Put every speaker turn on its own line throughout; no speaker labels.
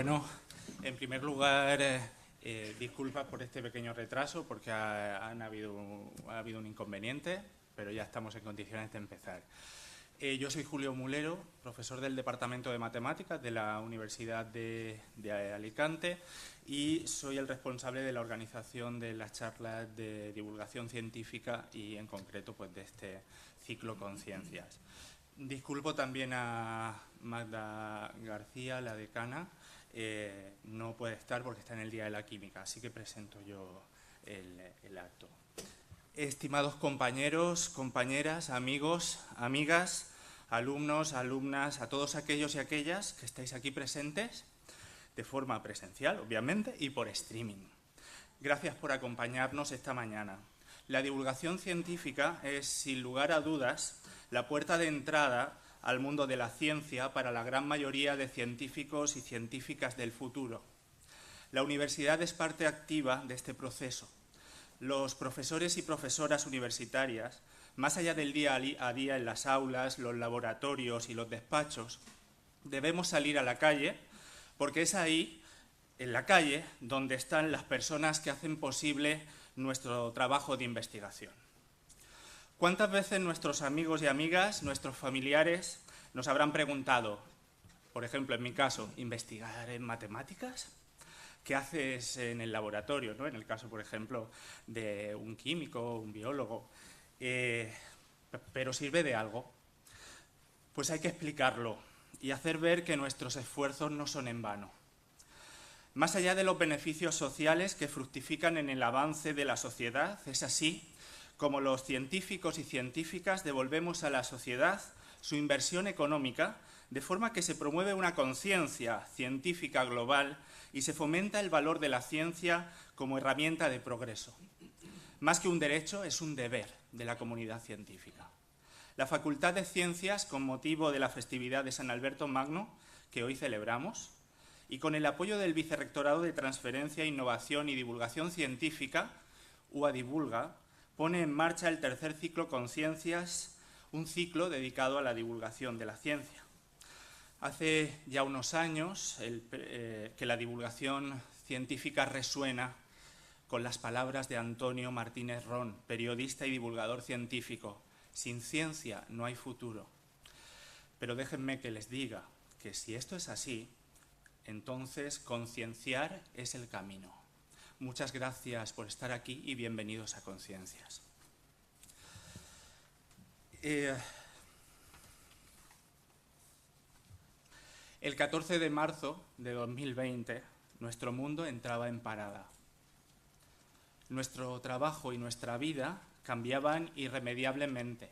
Bueno, en primer lugar, disculpas por este pequeño retraso porque ha habido un inconveniente, pero ya estamos en condiciones de empezar. Yo soy Julio Mulero, profesor del Departamento de Matemáticas de la Universidad de Alicante y soy el responsable de la organización de las charlas de divulgación científica y en concreto pues, de este ciclo Conciencias. Disculpo también a Magda García, la decana, no puede estar porque está en el Día de la Química, así que presento yo el acto. Estimados compañeros, compañeras, amigos, amigas, alumnos, alumnas, a todos aquellos y aquellas que estáis aquí presentes, de forma presencial, obviamente, y por streaming. Gracias por acompañarnos esta mañana. La divulgación científica es, sin lugar a dudas, la puerta de entrada al mundo de la ciencia para la gran mayoría de científicos y científicas del futuro. La universidad es parte activa de este proceso. Los profesores y profesoras universitarias, más allá del día a día en las aulas, los laboratorios y los despachos, debemos salir a la calle porque es ahí, en la calle, donde están las personas que hacen posible nuestro trabajo de investigación. ¿Cuántas veces nuestros amigos y amigas, nuestros familiares, nos habrán preguntado, por ejemplo, en mi caso, ¿investigar en matemáticas? ¿Qué haces en el laboratorio, ¿no? En el caso, por ejemplo, de un químico, un biólogo. ¿Pero sirve de algo? Pues hay que explicarlo y hacer ver que nuestros esfuerzos no son en vano. Más allá de los beneficios sociales que fructifican en el avance de la sociedad, es así como los científicos y científicas devolvemos a la sociedad su inversión económica, de forma que se promueve una conciencia científica global y se fomenta el valor de la ciencia como herramienta de progreso. Más que un derecho, es un deber de la comunidad científica. La Facultad de Ciencias, con motivo de la festividad de San Alberto Magno, que hoy celebramos, y con el apoyo del Vicerrectorado de Transferencia, Innovación y Divulgación Científica, UADivulga, pone en marcha el tercer ciclo Conciencias, un ciclo dedicado a la divulgación de la ciencia. Hace ya unos años que la divulgación científica resuena con las palabras de Antonio Martínez Ron, periodista y divulgador científico. Sin ciencia no hay futuro. Pero déjenme que les diga que si esto es así, entonces concienciar es el camino. Muchas gracias por estar aquí y bienvenidos a Conciencias. El 14 de marzo de 2020, nuestro mundo entraba en parada. Nuestro trabajo y nuestra vida cambiaban irremediablemente.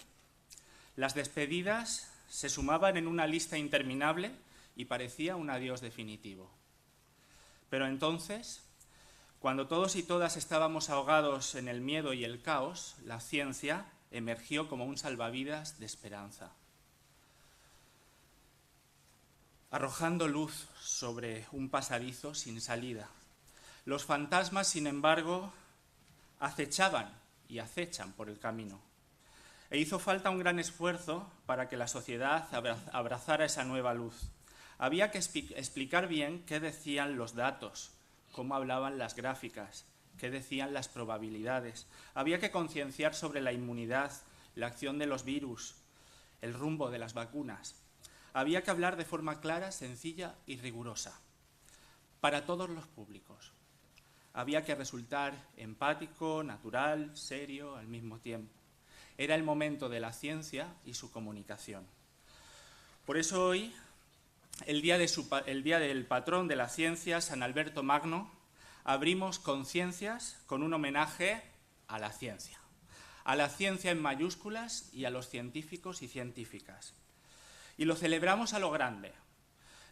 Las despedidas se sumaban en una lista interminable y parecía un adiós definitivo. Pero entonces, cuando todos y todas estábamos ahogados en el miedo y el caos, la ciencia emergió como un salvavidas de esperanza, arrojando luz sobre un pasadizo sin salida. Los fantasmas, sin embargo, acechaban y acechan por el camino. E hizo falta un gran esfuerzo para que la sociedad abrazara esa nueva luz. Había que explicar bien qué decían los datos, cómo hablaban las gráficas, qué decían las probabilidades. Había que concienciar sobre la inmunidad, la acción de los virus, el rumbo de las vacunas. Había que hablar de forma clara, sencilla y rigurosa, para todos los públicos. Había que resultar empático, natural, serio al mismo tiempo. Era el momento de la ciencia y su comunicación. Por eso hoy, el día del patrón de la ciencia, San Alberto Magno, abrimos Conciencias con un homenaje a la ciencia en mayúsculas y a los científicos y científicas. Y lo celebramos a lo grande,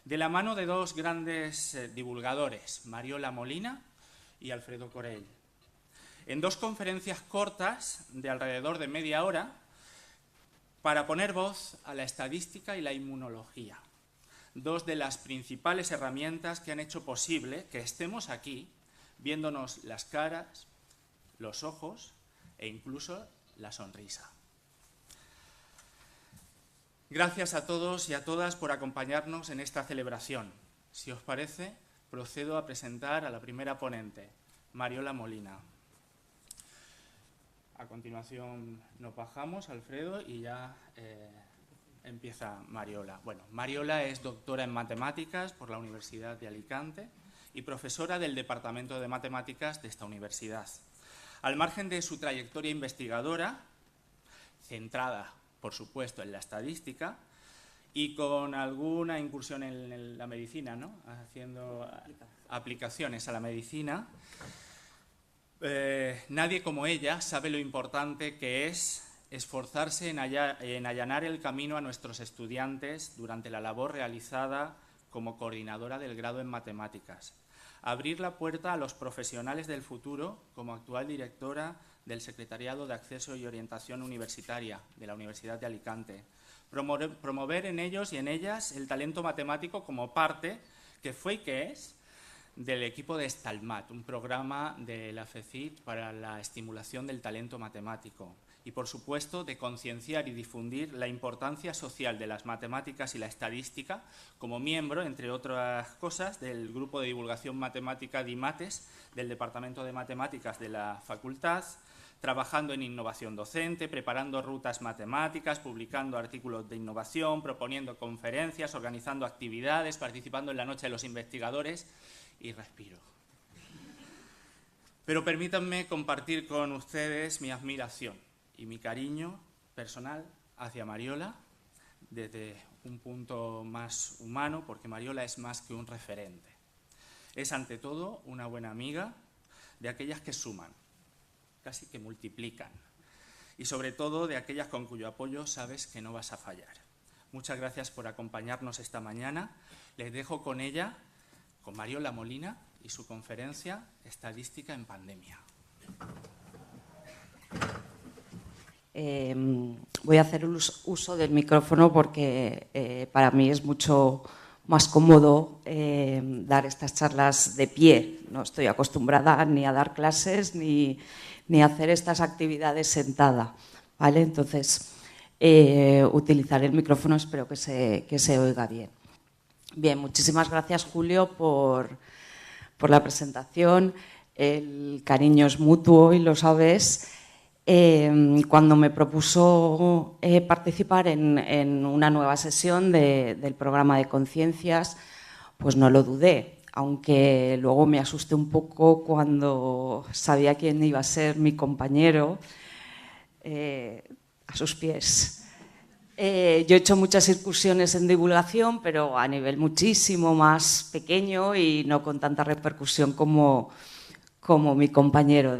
de la mano de dos grandes divulgadores, Mariola Molina y Alfredo Corell. En dos conferencias cortas de alrededor de media hora para poner voz a la estadística y la inmunología, dos de las principales herramientas que han hecho posible que estemos aquí viéndonos las caras, los ojos e incluso la sonrisa. Gracias a todos y a todas por acompañarnos en esta celebración. Si os parece, procedo a presentar a la primera ponente, Mariola Molina. A continuación nos bajamos, Alfredo, y ya empieza Mariola. Bueno, Mariola es doctora en Matemáticas por la Universidad de Alicante y profesora del Departamento de Matemáticas de esta universidad. Al margen de su trayectoria investigadora, centrada, por supuesto, en la estadística y con alguna incursión en la medicina, ¿no? Haciendo aplicaciones a la medicina, nadie como ella sabe lo importante que es esforzarse en allanar el camino a nuestros estudiantes durante la labor realizada como coordinadora del grado en Matemáticas. Abrir la puerta a los profesionales del futuro como actual directora del Secretariado de Acceso y Orientación Universitaria de la Universidad de Alicante. Promover en ellos y en ellas el talento matemático como parte, que fue y que es, del equipo de Stalmat, un programa de la FECIT para la estimulación del talento matemático. Y, por supuesto, de concienciar y difundir la importancia social de las matemáticas y la estadística como miembro, entre otras cosas, del Grupo de Divulgación Matemática DIMATES del Departamento de Matemáticas de la Facultad, trabajando en innovación docente, preparando rutas matemáticas, publicando artículos de innovación, proponiendo conferencias, organizando actividades, participando en la Noche de los Investigadores y respiro. Pero permítanme compartir con ustedes mi admiración y mi cariño personal hacia Mariola desde un punto más humano, porque Mariola es más que un referente. Es, ante todo, una buena amiga de aquellas que suman, casi que multiplican, y sobre todo de aquellas con cuyo apoyo sabes que no vas a fallar. Muchas gracias por acompañarnos esta mañana. Les dejo con ella, con Mariola Molina y su conferencia Estadística en Pandemia.
Voy a hacer uso del micrófono porque para mí es mucho más cómodo dar estas charlas de pie. No estoy acostumbrada ni a dar clases ni a hacer estas actividades sentada, ¿vale? Entonces, utilizaré el micrófono, espero que se oiga bien. Bien, muchísimas gracias, Julio, por la presentación. El cariño es mutuo y lo sabes. Cuando me propuso participar en una nueva sesión del programa de conciencias, pues no lo dudé, aunque luego me asusté un poco cuando sabía quién iba a ser mi compañero a sus pies. Yo he hecho muchas incursiones en divulgación, pero a nivel muchísimo más pequeño y no con tanta repercusión como mi compañero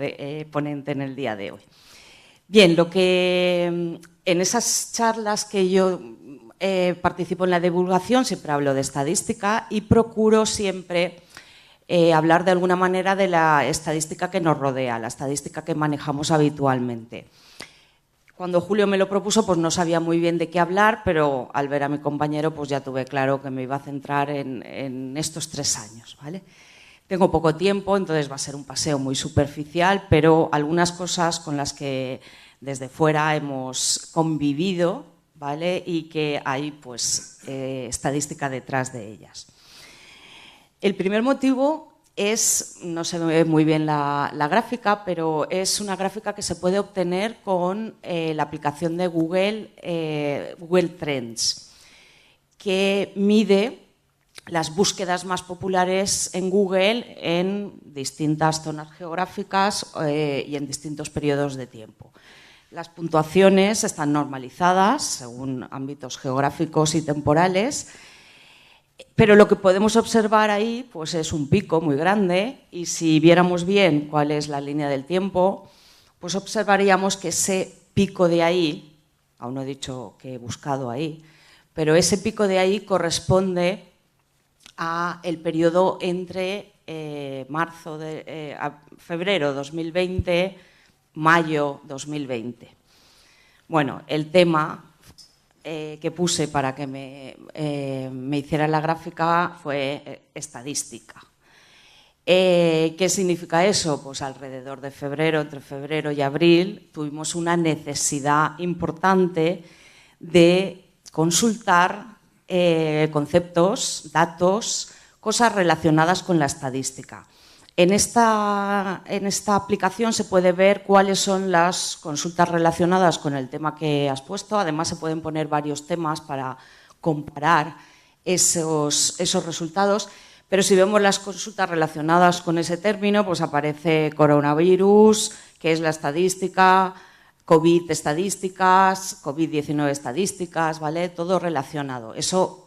ponente en el día de hoy. Bien, lo que en esas charlas que yo participo en la divulgación siempre hablo de estadística y procuro siempre hablar de alguna manera de la estadística que nos rodea, la estadística que manejamos habitualmente. Cuando Julio me lo propuso, pues no sabía muy bien de qué hablar, pero al ver a mi compañero, pues ya tuve claro que me iba a centrar en estos 3 años, ¿vale? Tengo poco tiempo, entonces va a ser un paseo muy superficial, pero algunas cosas con las que desde fuera hemos convivido, ¿vale? Y que hay pues estadística detrás de ellas. El primer motivo es, no se ve muy bien la gráfica, pero es una gráfica que se puede obtener con la aplicación de Google, Google Trends, que mide las búsquedas más populares en Google en distintas zonas geográficas y en distintos periodos de tiempo. Las puntuaciones están normalizadas según ámbitos geográficos y temporales, pero lo que podemos observar ahí pues es un pico muy grande y si viéramos bien cuál es la línea del tiempo, pues observaríamos que ese pico de ahí, aún no he dicho que he buscado ahí, pero ese pico de ahí corresponde a el periodo entre febrero 2020, mayo 2020. Bueno, el tema que puse para que me hiciera la gráfica fue estadística. ¿Qué significa eso? Pues alrededor de febrero, entre febrero y abril, tuvimos una necesidad importante de consultar conceptos, datos cosas relacionadas con la estadística. En esta aplicación se puede ver cuáles son las consultas relacionadas con el tema que has puesto. Además, se pueden poner varios temas para comparar esos resultados. Pero si vemos las consultas relacionadas con ese término, pues aparece coronavirus, que es la estadística, COVID estadísticas, COVID-19 estadísticas, ¿vale? Todo relacionado. Eso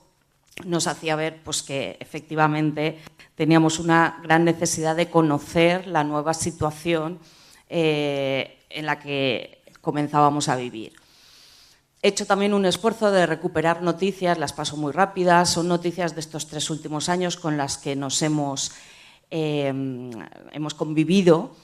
nos hacía ver pues, que efectivamente teníamos una gran necesidad de conocer la nueva situación en la que comenzábamos a vivir. He hecho también un esfuerzo de recuperar noticias, las paso muy rápidas, son noticias de estos 3 últimos años con las que nos hemos convivido,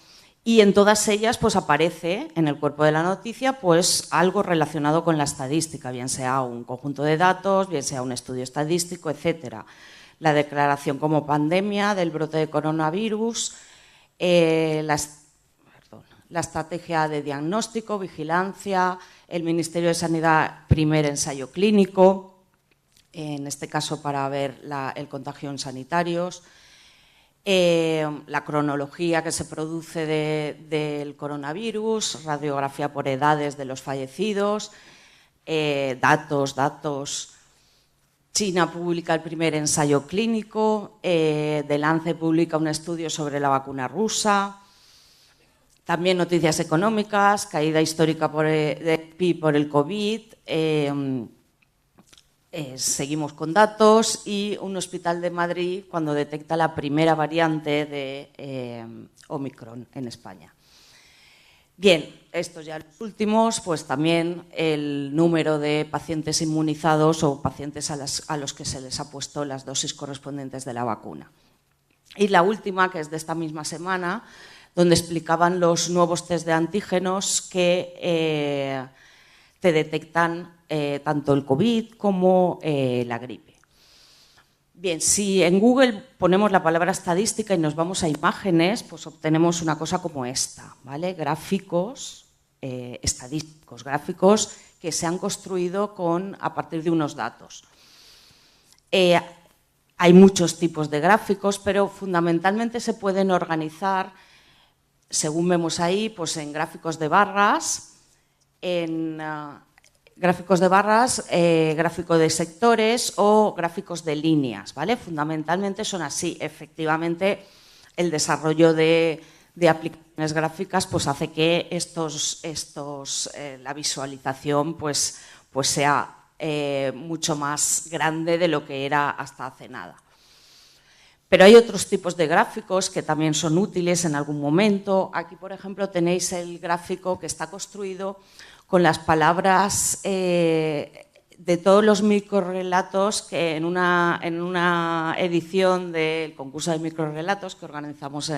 y en todas ellas pues, aparece en el cuerpo de la noticia pues, algo relacionado con la estadística, bien sea un conjunto de datos, bien sea un estudio estadístico, etcétera. La declaración como pandemia del brote de coronavirus, la estrategia de diagnóstico, vigilancia, el Ministerio de Sanidad, primer ensayo clínico, en este caso para ver el contagio en sanitarios, la cronología que se produce del coronavirus, radiografía por edades de los fallecidos, datos. China publica el primer ensayo clínico, The Lancet publica un estudio sobre la vacuna rusa. También noticias económicas, caída histórica del PIB por el COVID, seguimos con datos, y un hospital de Madrid cuando detecta la primera variante de Omicron en España. Bien, estos ya los últimos, pues también el número de pacientes inmunizados o pacientes a los que se les ha puesto las dosis correspondientes de la vacuna. Y la última, que es de esta misma semana, donde explicaban los nuevos test de antígenos que te detectan tanto el COVID como la gripe. Bien, si en Google ponemos la palabra estadística y nos vamos a imágenes, pues obtenemos una cosa como esta, ¿vale? Gráficos estadísticos, gráficos que se han construido a partir de unos datos. Hay muchos tipos de gráficos, pero fundamentalmente se pueden organizar, según vemos ahí, pues en gráficos de barras, gráfico de sectores o gráficos de líneas, ¿vale? Fundamentalmente son así. Efectivamente, el desarrollo de aplicaciones gráficas pues hace que la visualización pues sea mucho más grande de lo que era hasta hace nada. Pero hay otros tipos de gráficos que también son útiles en algún momento. Aquí, por ejemplo, tenéis el gráfico que está construido con las palabras de todos los microrrelatos que en una edición del concurso de microrrelatos que organizamos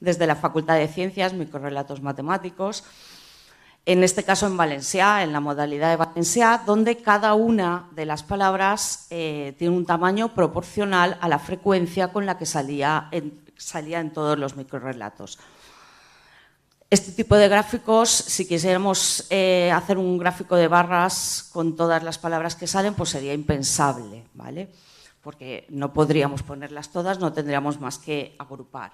desde la Facultad de Ciencias, microrrelatos matemáticos, en este caso en valencià, en la modalidad de valencià, donde cada una de las palabras tiene un tamaño proporcional a la frecuencia con la que salía en todos los microrrelatos. Este tipo de gráficos, si quisiéramos hacer un gráfico de barras con todas las palabras que salen, pues sería impensable, ¿vale? Porque no podríamos ponerlas todas, no tendríamos más que agrupar.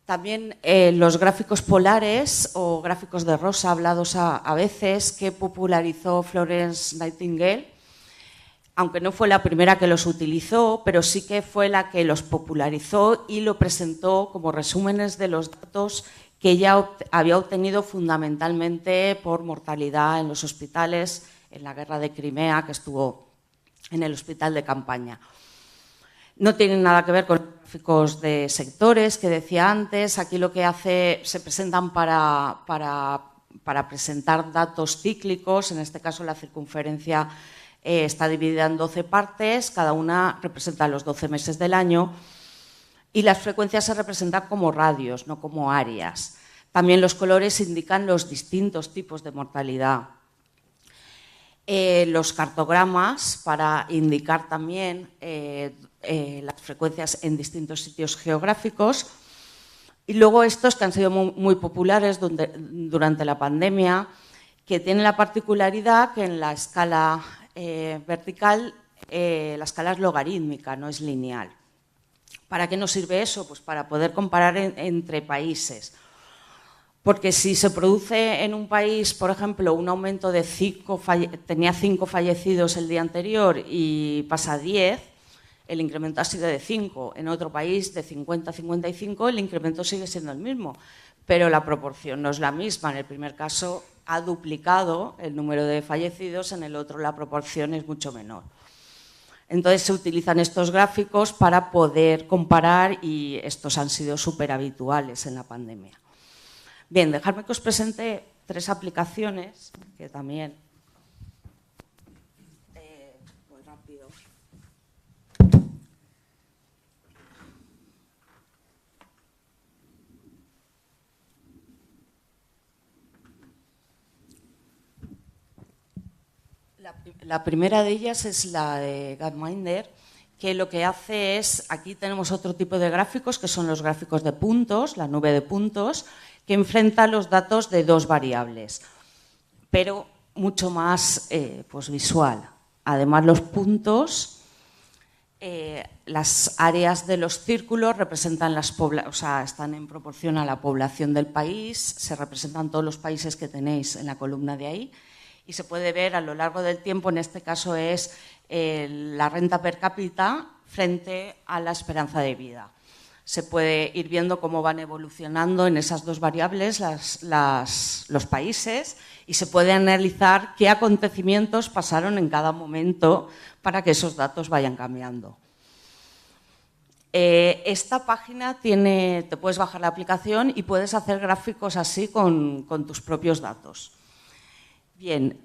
También los gráficos polares o gráficos de rosa hablados a veces, que popularizó Florence Nightingale, aunque no fue la primera que los utilizó, pero sí que fue la que los popularizó y lo presentó como resúmenes de los datos que ella había obtenido fundamentalmente por mortalidad en los hospitales en la guerra de Crimea, que estuvo en el hospital de campaña. No tienen nada que ver con los gráficos de sectores que decía antes. Aquí lo que se presentan para presentar datos cíclicos. En este caso, la circunferencia está dividida en 12 partes, cada una representa los 12 meses del año, y las frecuencias se representan como radios, no como áreas. También los colores indican los distintos tipos de mortalidad. Los cartogramas para indicar también las frecuencias en distintos sitios geográficos, y luego estos que han sido muy populares durante la pandemia, que tienen la particularidad que en la escala vertical la escala es logarítmica, no es lineal. ¿Para qué nos sirve eso? Pues para poder comparar entre países. Porque si se produce en un país, por ejemplo, un aumento de tenía 5 fallecidos el día anterior y pasa a 10, el incremento ha sido de 5. En otro país, de 50 a 55, el incremento sigue siendo el mismo, pero la proporción no es la misma. En el primer caso ha duplicado el número de fallecidos, en el otro la proporción es mucho menor. Entonces se utilizan estos gráficos para poder comparar y estos han sido súper habituales en la pandemia. Bien, dejadme que os presente 3 aplicaciones que también... Voy rápido. La primera de ellas es la de Gapminder, que lo que hace es, aquí tenemos otro tipo de gráficos, que son los gráficos de puntos, la nube de puntos, que enfrenta los datos de 2 variables, pero mucho más pues visual. Además, los puntos, las áreas de los círculos representan están en proporción a la población del país, se representan todos los países que tenéis en la columna de ahí, y se puede ver a lo largo del tiempo, en este caso es la renta per cápita frente a la esperanza de vida. Se puede ir viendo cómo van evolucionando en esas 2 variables los países y se puede analizar qué acontecimientos pasaron en cada momento para que esos datos vayan cambiando. Esta página te puedes bajar la aplicación y puedes hacer gráficos así con tus propios datos. Bien,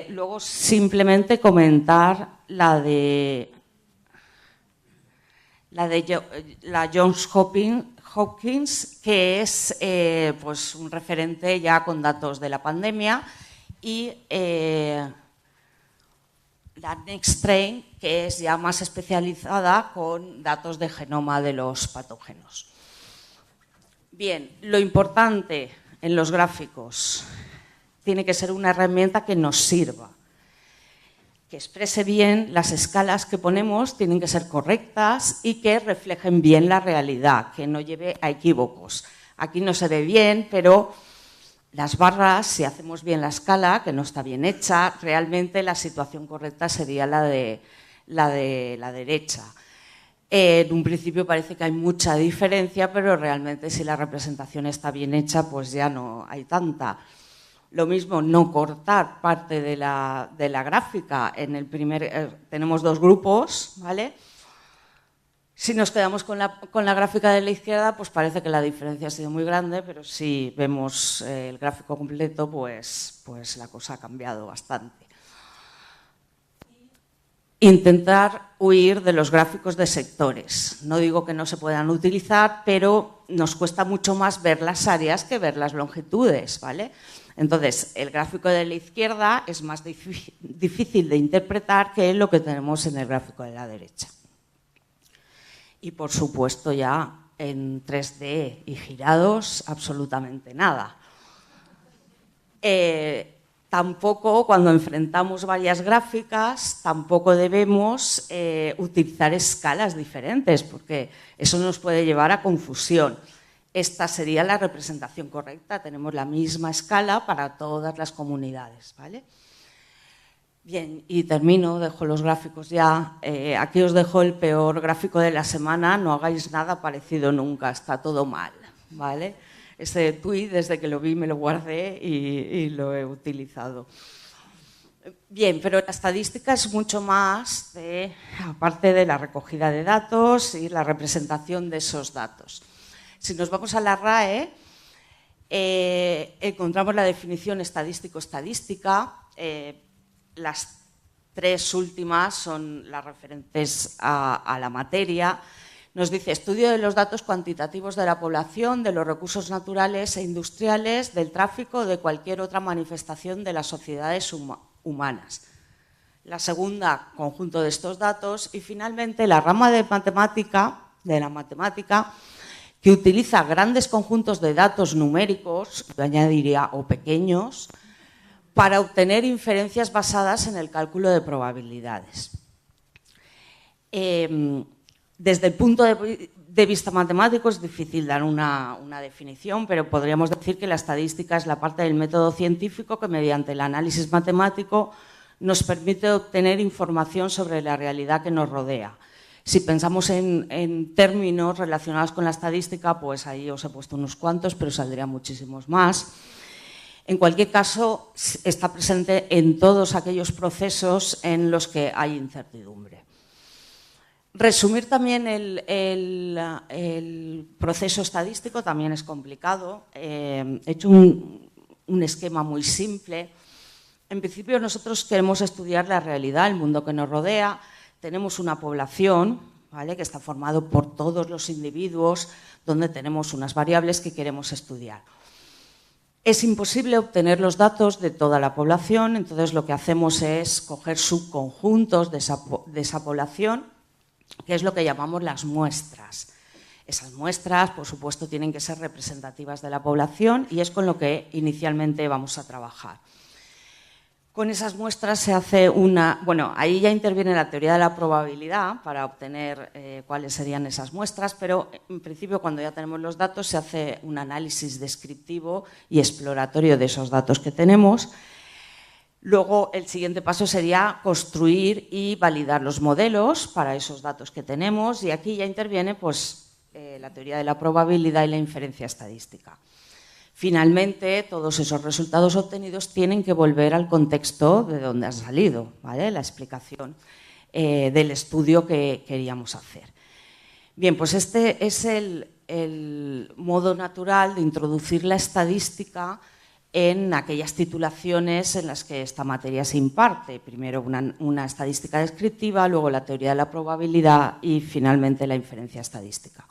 luego simplemente comentar la Johns Hopkins, que es pues un referente ya con datos de la pandemia, y la NextStrain, que es ya más especializada con datos de genoma de los patógenos. Bien, lo importante en los gráficos tiene que ser una herramienta que nos sirva, que exprese bien las escalas que ponemos, tienen que ser correctas y que reflejen bien la realidad, que no lleve a equívocos. Aquí no se ve bien, pero las barras, si hacemos bien la escala, que no está bien hecha, realmente la situación correcta sería la de la derecha. En un principio parece que hay mucha diferencia, pero realmente si la representación está bien hecha, pues ya no hay tanta. Lo mismo, no cortar parte de la gráfica. En el tenemos 2 grupos, ¿vale? Si nos quedamos con la gráfica de la izquierda, pues parece que la diferencia ha sido muy grande, pero si vemos el gráfico completo, pues la cosa ha cambiado bastante. Intentar huir de los gráficos de sectores. No digo que no se puedan utilizar, pero nos cuesta mucho más ver las áreas que ver las longitudes, ¿vale? Entonces, el gráfico de la izquierda es más difícil de interpretar que lo que tenemos en el gráfico de la derecha. Y, por supuesto, ya en 3D y girados, absolutamente nada. Tampoco, cuando enfrentamos varias gráficas, tampoco debemos utilizar escalas diferentes, porque eso nos puede llevar a confusión. Esta sería la representación correcta, tenemos la misma escala para todas las comunidades, ¿vale? Bien, y termino, dejo los gráficos ya. Aquí os dejo el peor gráfico de la semana, no hagáis nada parecido nunca, está todo mal, ¿vale? Ese tuit, desde que lo vi, me lo guardé y lo he utilizado. Bien, pero la estadística es mucho más, aparte de la recogida de datos y la representación de esos datos. Si nos vamos a la RAE, encontramos la definición estadístico-estadística. Las 3 últimas son las referentes a la materia. Nos dice estudio de los datos cuantitativos de la población, de los recursos naturales e industriales, del tráfico o de cualquier otra manifestación de las sociedades humanas. La segunda, conjunto de estos datos. Y finalmente, la rama de la matemática, que utiliza grandes conjuntos de datos numéricos, yo añadiría o pequeños, para obtener inferencias basadas en el cálculo de probabilidades. Desde el punto de vista matemático es difícil dar una definición, pero podríamos decir que la estadística es la parte del método científico que mediante el análisis matemático nos permite obtener información sobre la realidad que nos rodea. Si pensamos en términos relacionados con la estadística, pues ahí os he puesto unos cuantos, pero saldrían muchísimos más. En cualquier caso, está presente en todos aquellos procesos en los que hay incertidumbre. Resumir también el proceso estadístico también es complicado. He hecho un esquema muy simple. En principio, nosotros queremos estudiar la realidad, el mundo que nos rodea. Tenemos una población, ¿vale?, que está formado por todos los individuos, donde tenemos unas variables que queremos estudiar. Es imposible obtener los datos de toda la población, entonces lo que hacemos es coger subconjuntos de esa población, que es lo que llamamos las muestras. Esas muestras, por supuesto, tienen que ser representativas de la población y es con lo que inicialmente vamos a trabajar. Con esas muestras se hace ahí ya interviene la teoría de la probabilidad para obtener cuáles serían esas muestras, pero en principio cuando ya tenemos los datos se hace un análisis descriptivo y exploratorio de esos datos que tenemos. Luego el siguiente paso sería construir y validar los modelos para esos datos que tenemos y aquí ya interviene pues, la teoría de la probabilidad y la inferencia estadística. Finalmente, todos esos resultados obtenidos tienen que volver al contexto de donde han salido, ¿vale?, la explicación del estudio que queríamos hacer. Bien, pues este es el modo natural de introducir la estadística en aquellas titulaciones en las que esta materia se imparte. Primero una estadística descriptiva, luego la teoría de la probabilidad y finalmente la inferencia estadística.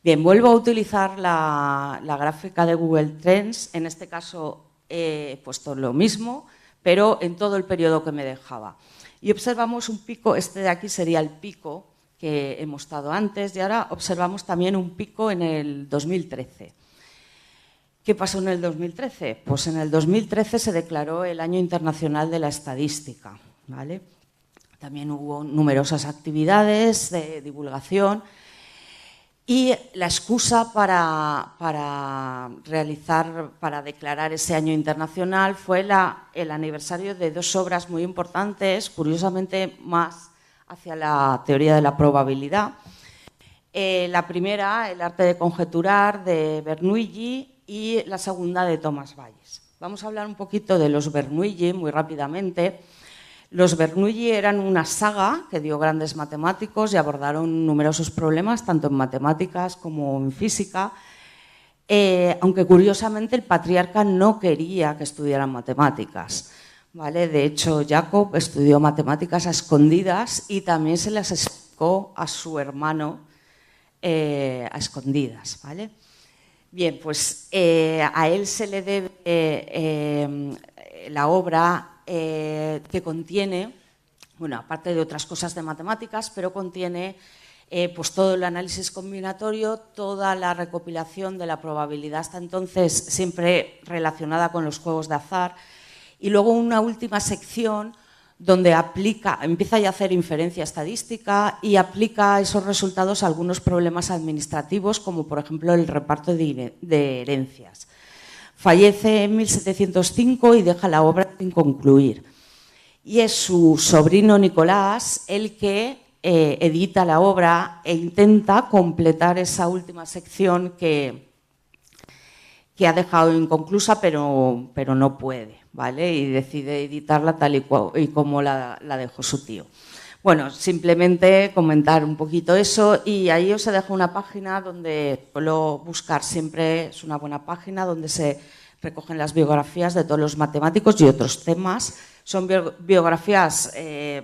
Bien, vuelvo a utilizar la gráfica de Google Trends. En este caso he puesto lo mismo, pero en todo el periodo que me dejaba. Y observamos un pico, este de aquí sería el pico que hemos estado antes, y ahora observamos también un pico en el 2013. ¿Qué pasó en el 2013? Pues en el 2013 se declaró el Año Internacional de la Estadística, ¿vale? También hubo numerosas actividades de divulgación. Y la excusa para declarar ese año internacional fue el aniversario de dos obras muy importantes, curiosamente más hacia la teoría de la probabilidad. La primera, El arte de conjeturar, de Bernoulli, y la segunda, de Thomas Bayes. Vamos a hablar un poquito de los Bernoulli muy rápidamente. Los Bernoulli eran una saga que dio grandes matemáticos y abordaron numerosos problemas, tanto en matemáticas como en física, aunque curiosamente el patriarca no quería que estudiaran matemáticas, ¿vale? De hecho, Jacob estudió matemáticas a escondidas y también se las explicó a su hermano a escondidas, ¿vale? Bien, pues a él se le debe la obra que contiene, bueno, aparte de otras cosas de matemáticas, pero contiene pues todo el análisis combinatorio, toda la recopilación de la probabilidad hasta entonces siempre relacionada con los juegos de azar, y luego una última sección donde empieza ya a hacer inferencia estadística y aplica esos resultados a algunos problemas administrativos, como por ejemplo el reparto de herencias. Fallece en 1705 y deja la obra sin concluir. Y es su sobrino Nicolás el que edita la obra e intenta completar esa última sección que ha dejado inconclusa, pero no puede, ¿vale? Y decide editarla tal y como la dejó su tío. Bueno, simplemente comentar un poquito eso, y ahí os he dejado una página donde suelo buscar, siempre es una buena página donde se recogen las biografías de todos los matemáticos y otros temas. Son biografías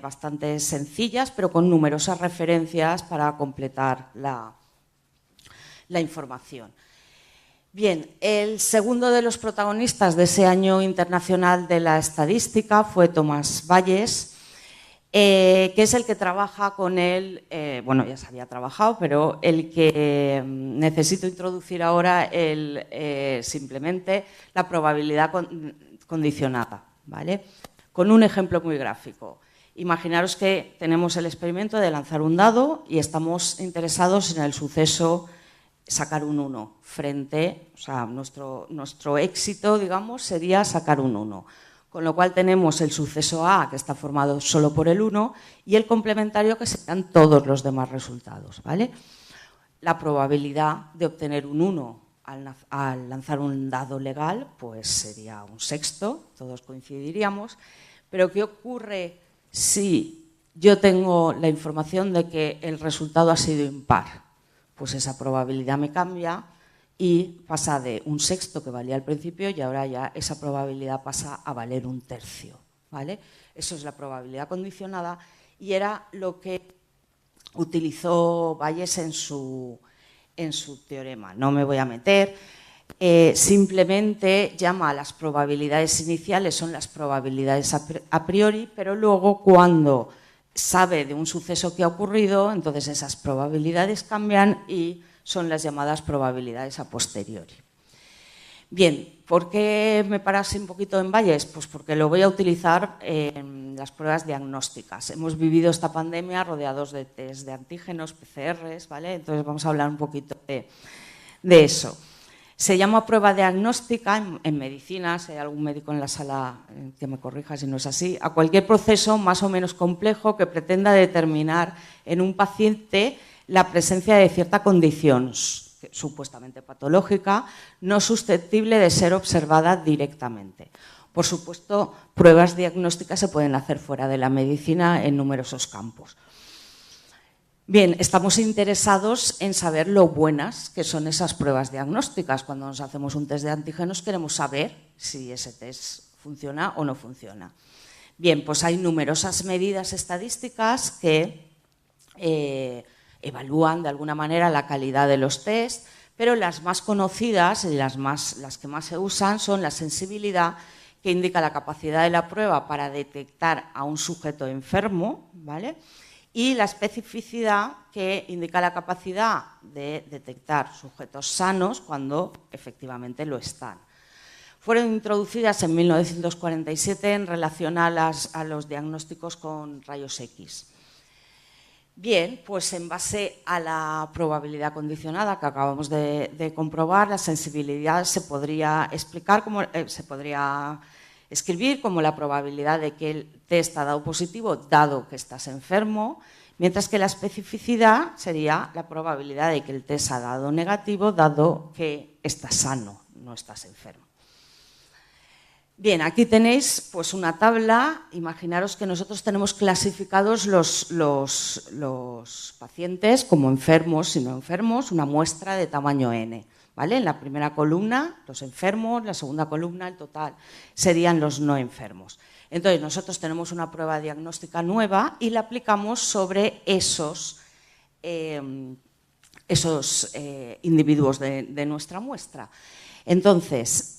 bastante sencillas, pero con numerosas referencias para completar la información. Bien, el segundo de los protagonistas de ese año internacional de la estadística fue Thomas Bayes, que es el que trabaja con él, bueno, ya se había trabajado, pero el que necesito introducir ahora simplemente la probabilidad condicionada, ¿vale? Con un ejemplo muy gráfico. Imaginaros que tenemos el experimento de lanzar un dado y estamos interesados en el suceso sacar un 1 frente, o sea, nuestro éxito, digamos, sería sacar un 1. Con lo cual tenemos el suceso A, que está formado solo por el 1, y el complementario, que serían todos los demás resultados, ¿vale? La probabilidad de obtener un 1 al lanzar un dado legal, pues sería un sexto, todos coincidiríamos. Pero ¿qué ocurre si yo tengo la información de que el resultado ha sido impar? Pues esa probabilidad me cambia y pasa de un sexto que valía al principio y ahora ya esa probabilidad pasa a valer un tercio, ¿vale? Eso es la probabilidad condicionada y era lo que utilizó Bayes en su teorema. No me voy a meter, simplemente llama a las probabilidades iniciales, son las probabilidades a priori, pero luego cuando sabe de un suceso que ha ocurrido, entonces esas probabilidades cambian y son las llamadas probabilidades a posteriori. Bien, ¿por qué me parase un poquito en Bayes? Pues porque lo voy a utilizar en las pruebas diagnósticas. Hemos vivido esta pandemia rodeados de test de antígenos, PCRs, ¿vale? Entonces vamos a hablar un poquito de eso. Se llama prueba diagnóstica en medicina, si hay algún médico en la sala que me corrija si no es así, a cualquier proceso más o menos complejo que pretenda determinar en un paciente la presencia de cierta condición supuestamente patológica, no susceptible de ser observada directamente. Por supuesto, pruebas diagnósticas se pueden hacer fuera de la medicina en numerosos campos. Bien, estamos interesados en saber lo buenas que son esas pruebas diagnósticas. Cuando nos hacemos un test de antígenos queremos saber si ese test funciona o no funciona. Bien, pues hay numerosas medidas estadísticas que evalúan de alguna manera la calidad de los test, pero las más conocidas y las que más se usan son la sensibilidad, que indica la capacidad de la prueba para detectar a un sujeto enfermo, ¿vale? Y la especificidad, que indica la capacidad de detectar sujetos sanos cuando efectivamente lo están. Fueron introducidas en 1947 en relación a los diagnósticos con rayos X. Bien, pues en base a la probabilidad condicionada que acabamos de comprobar, la sensibilidad se podría escribir como la probabilidad de que el test ha dado positivo dado que estás enfermo, mientras que la especificidad sería la probabilidad de que el test ha dado negativo dado que estás sano, no estás enfermo. Bien, aquí tenéis pues una tabla. Imaginaros que nosotros tenemos clasificados los pacientes como enfermos y no enfermos, una muestra de tamaño n. ¿Vale? En la primera columna, los enfermos, en la segunda columna, el total, serían los no enfermos. Entonces, nosotros tenemos una prueba diagnóstica nueva y la aplicamos sobre esos individuos de nuestra muestra. Entonces,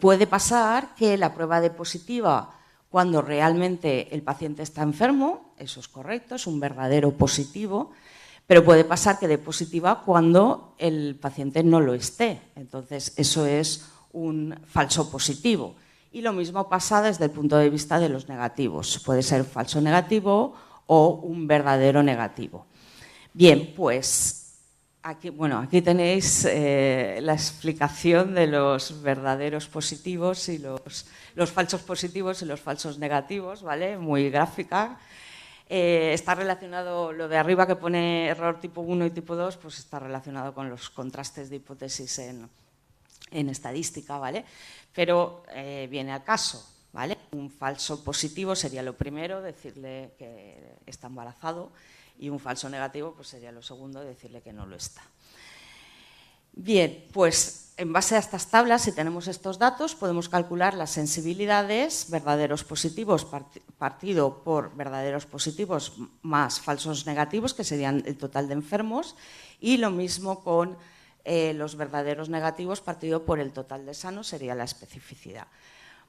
puede pasar que la prueba dé positiva cuando realmente el paciente está enfermo, eso es correcto, es un verdadero positivo, pero puede pasar que dé positiva cuando el paciente no lo esté. Entonces, eso es un falso positivo. Y lo mismo pasa desde el punto de vista de los negativos. Puede ser falso negativo o un verdadero negativo. Bien, pues aquí tenéis la explicación de los verdaderos positivos y los falsos positivos y los falsos negativos, ¿vale? Muy gráfica. Está relacionado, lo de arriba que pone error tipo 1 y tipo 2, pues está relacionado con los contrastes de hipótesis en estadística, ¿vale? Pero viene al caso, ¿vale? Un falso positivo sería lo primero, decirle que está embarazado, y un falso negativo pues sería lo segundo, decirle que no lo está. Bien, pues en base a estas tablas, si tenemos estos datos, podemos calcular las sensibilidades, verdaderos positivos partido por verdaderos positivos más falsos negativos, que serían el total de enfermos, y lo mismo con los verdaderos negativos partido por el total de sanos, sería la especificidad.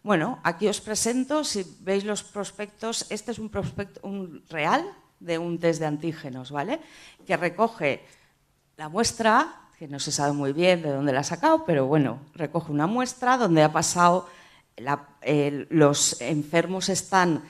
Bueno, aquí os presento, si veis los prospectos, este es un prospecto real de un test de antígenos, ¿vale? Que recoge la muestra, que no se sabe muy bien de dónde la ha sacado, pero bueno, recoge una muestra donde ha pasado, los enfermos están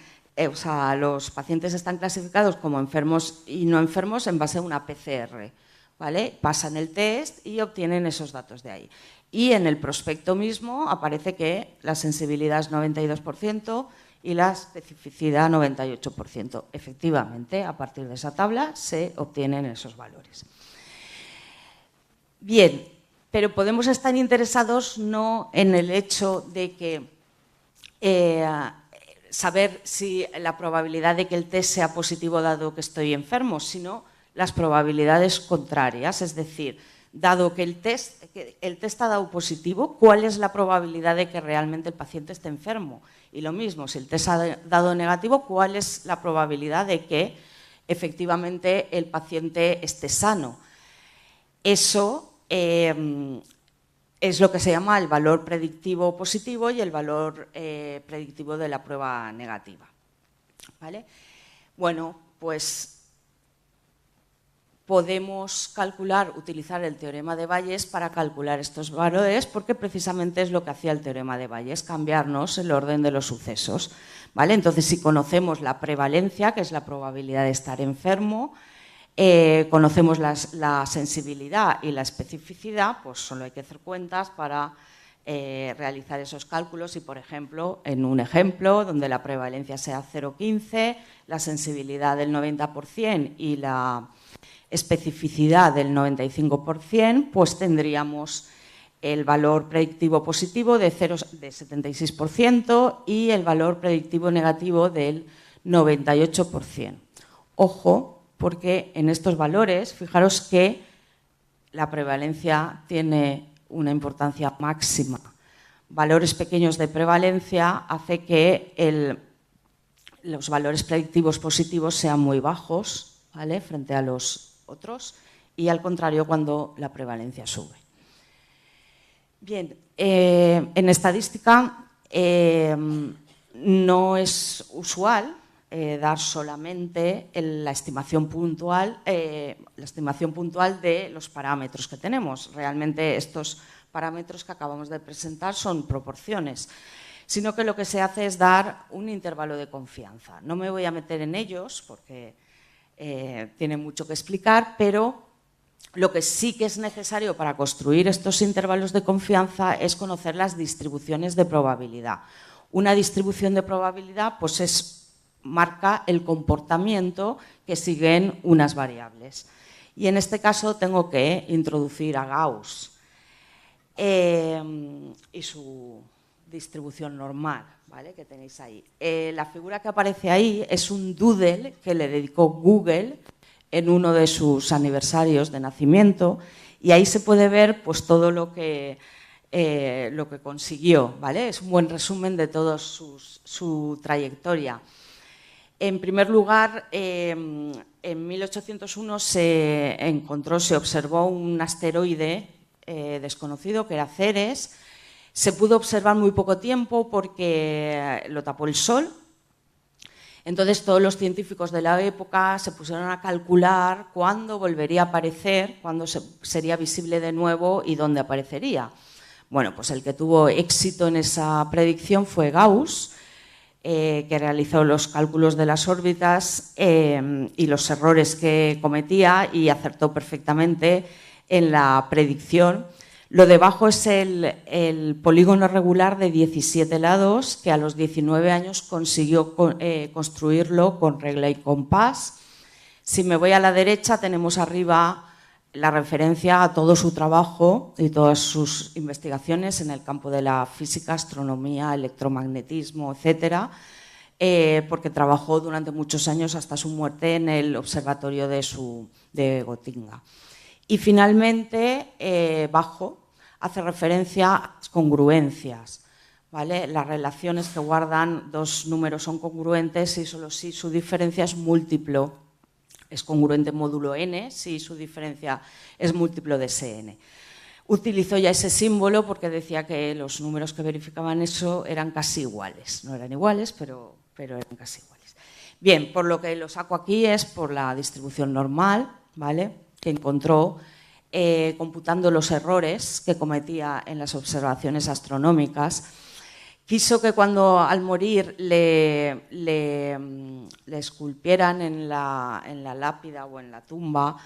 o sea, los pacientes están clasificados como enfermos y no enfermos en base a una PCR, ¿vale? Pasan el test y obtienen esos datos de ahí. Y en el prospecto mismo aparece que la sensibilidad es 92% y la especificidad 98%. Efectivamente, a partir de esa tabla se obtienen esos valores. Bien, pero podemos estar interesados no en el hecho de que saber si la probabilidad de que el test sea positivo dado que estoy enfermo, sino las probabilidades contrarias, es decir, dado que el test ha dado positivo, ¿cuál es la probabilidad de que realmente el paciente esté enfermo? Y lo mismo, si el test ha dado negativo, ¿cuál es la probabilidad de que efectivamente el paciente esté sano? Eso es lo que se llama el valor predictivo positivo y el valor predictivo de la prueba negativa, ¿vale? Bueno, pues podemos utilizar el teorema de Bayes para calcular estos valores, porque precisamente es lo que hacía el teorema de Bayes, cambiarnos el orden de los sucesos, ¿vale? Entonces, si conocemos la prevalencia, que es la probabilidad de estar enfermo, conocemos la sensibilidad y la especificidad, pues solo hay que hacer cuentas para realizar esos cálculos y, por ejemplo, en un ejemplo donde la prevalencia sea 0,15, la sensibilidad del 90% y la especificidad del 95%, pues tendríamos el valor predictivo positivo de 76% y el valor predictivo negativo del 98%. Ojo, porque en estos valores, fijaros que la prevalencia tiene una importancia máxima. Valores pequeños de prevalencia hace que los valores predictivos positivos sean muy bajos, ¿vale?, frente a los otros, y al contrario cuando la prevalencia sube. Bien, en estadística no es usual dar solamente la estimación puntual de los parámetros que tenemos. Realmente estos parámetros que acabamos de presentar son proporciones, sino que lo que se hace es dar un intervalo de confianza. No me voy a meter en ellos porque tiene mucho que explicar, pero lo que sí que es necesario para construir estos intervalos de confianza es conocer las distribuciones de probabilidad. Una distribución de probabilidad pues marca el comportamiento que siguen unas variables. Y en este caso tengo que introducir a Gauss y su distribución normal, ¿vale?, que tenéis ahí. La figura que aparece ahí es un doodle que le dedicó Google en uno de sus aniversarios de nacimiento, y ahí se puede ver pues todo lo que consiguió, ¿vale? Es un buen resumen de toda su trayectoria. En primer lugar, en 1801 se observó un asteroide desconocido que era Ceres. Se pudo observar muy poco tiempo porque lo tapó el Sol. Entonces todos los científicos de la época se pusieron a calcular cuándo volvería a aparecer, cuándo sería visible de nuevo y dónde aparecería. Bueno, pues el que tuvo éxito en esa predicción fue Gauss, que realizó los cálculos de las órbitas y los errores que cometía y acertó perfectamente en la predicción. Lo debajo es el polígono regular de 17 lados que a los 19 años consiguió construirlo con regla y compás. Si me voy a la derecha tenemos arriba la referencia a todo su trabajo y todas sus investigaciones en el campo de la física, astronomía, electromagnetismo, etcétera, porque trabajó durante muchos años hasta su muerte en el observatorio de Gotinga. Y finalmente, bajo, hace referencia a las congruencias, ¿vale? Las relaciones que guardan dos números son congruentes y solo si su diferencia es múltiplo. Es congruente módulo n si su diferencia es múltiplo de Sn. Utilizó ya ese símbolo porque decía que los números que verificaban eso eran casi iguales. No eran iguales, pero eran casi iguales. Bien, por lo que lo saco aquí es por la distribución normal, ¿vale?, que encontró computando los errores que cometía en las observaciones astronómicas, quiso que cuando al morir le esculpieran en la lápida o en la tumba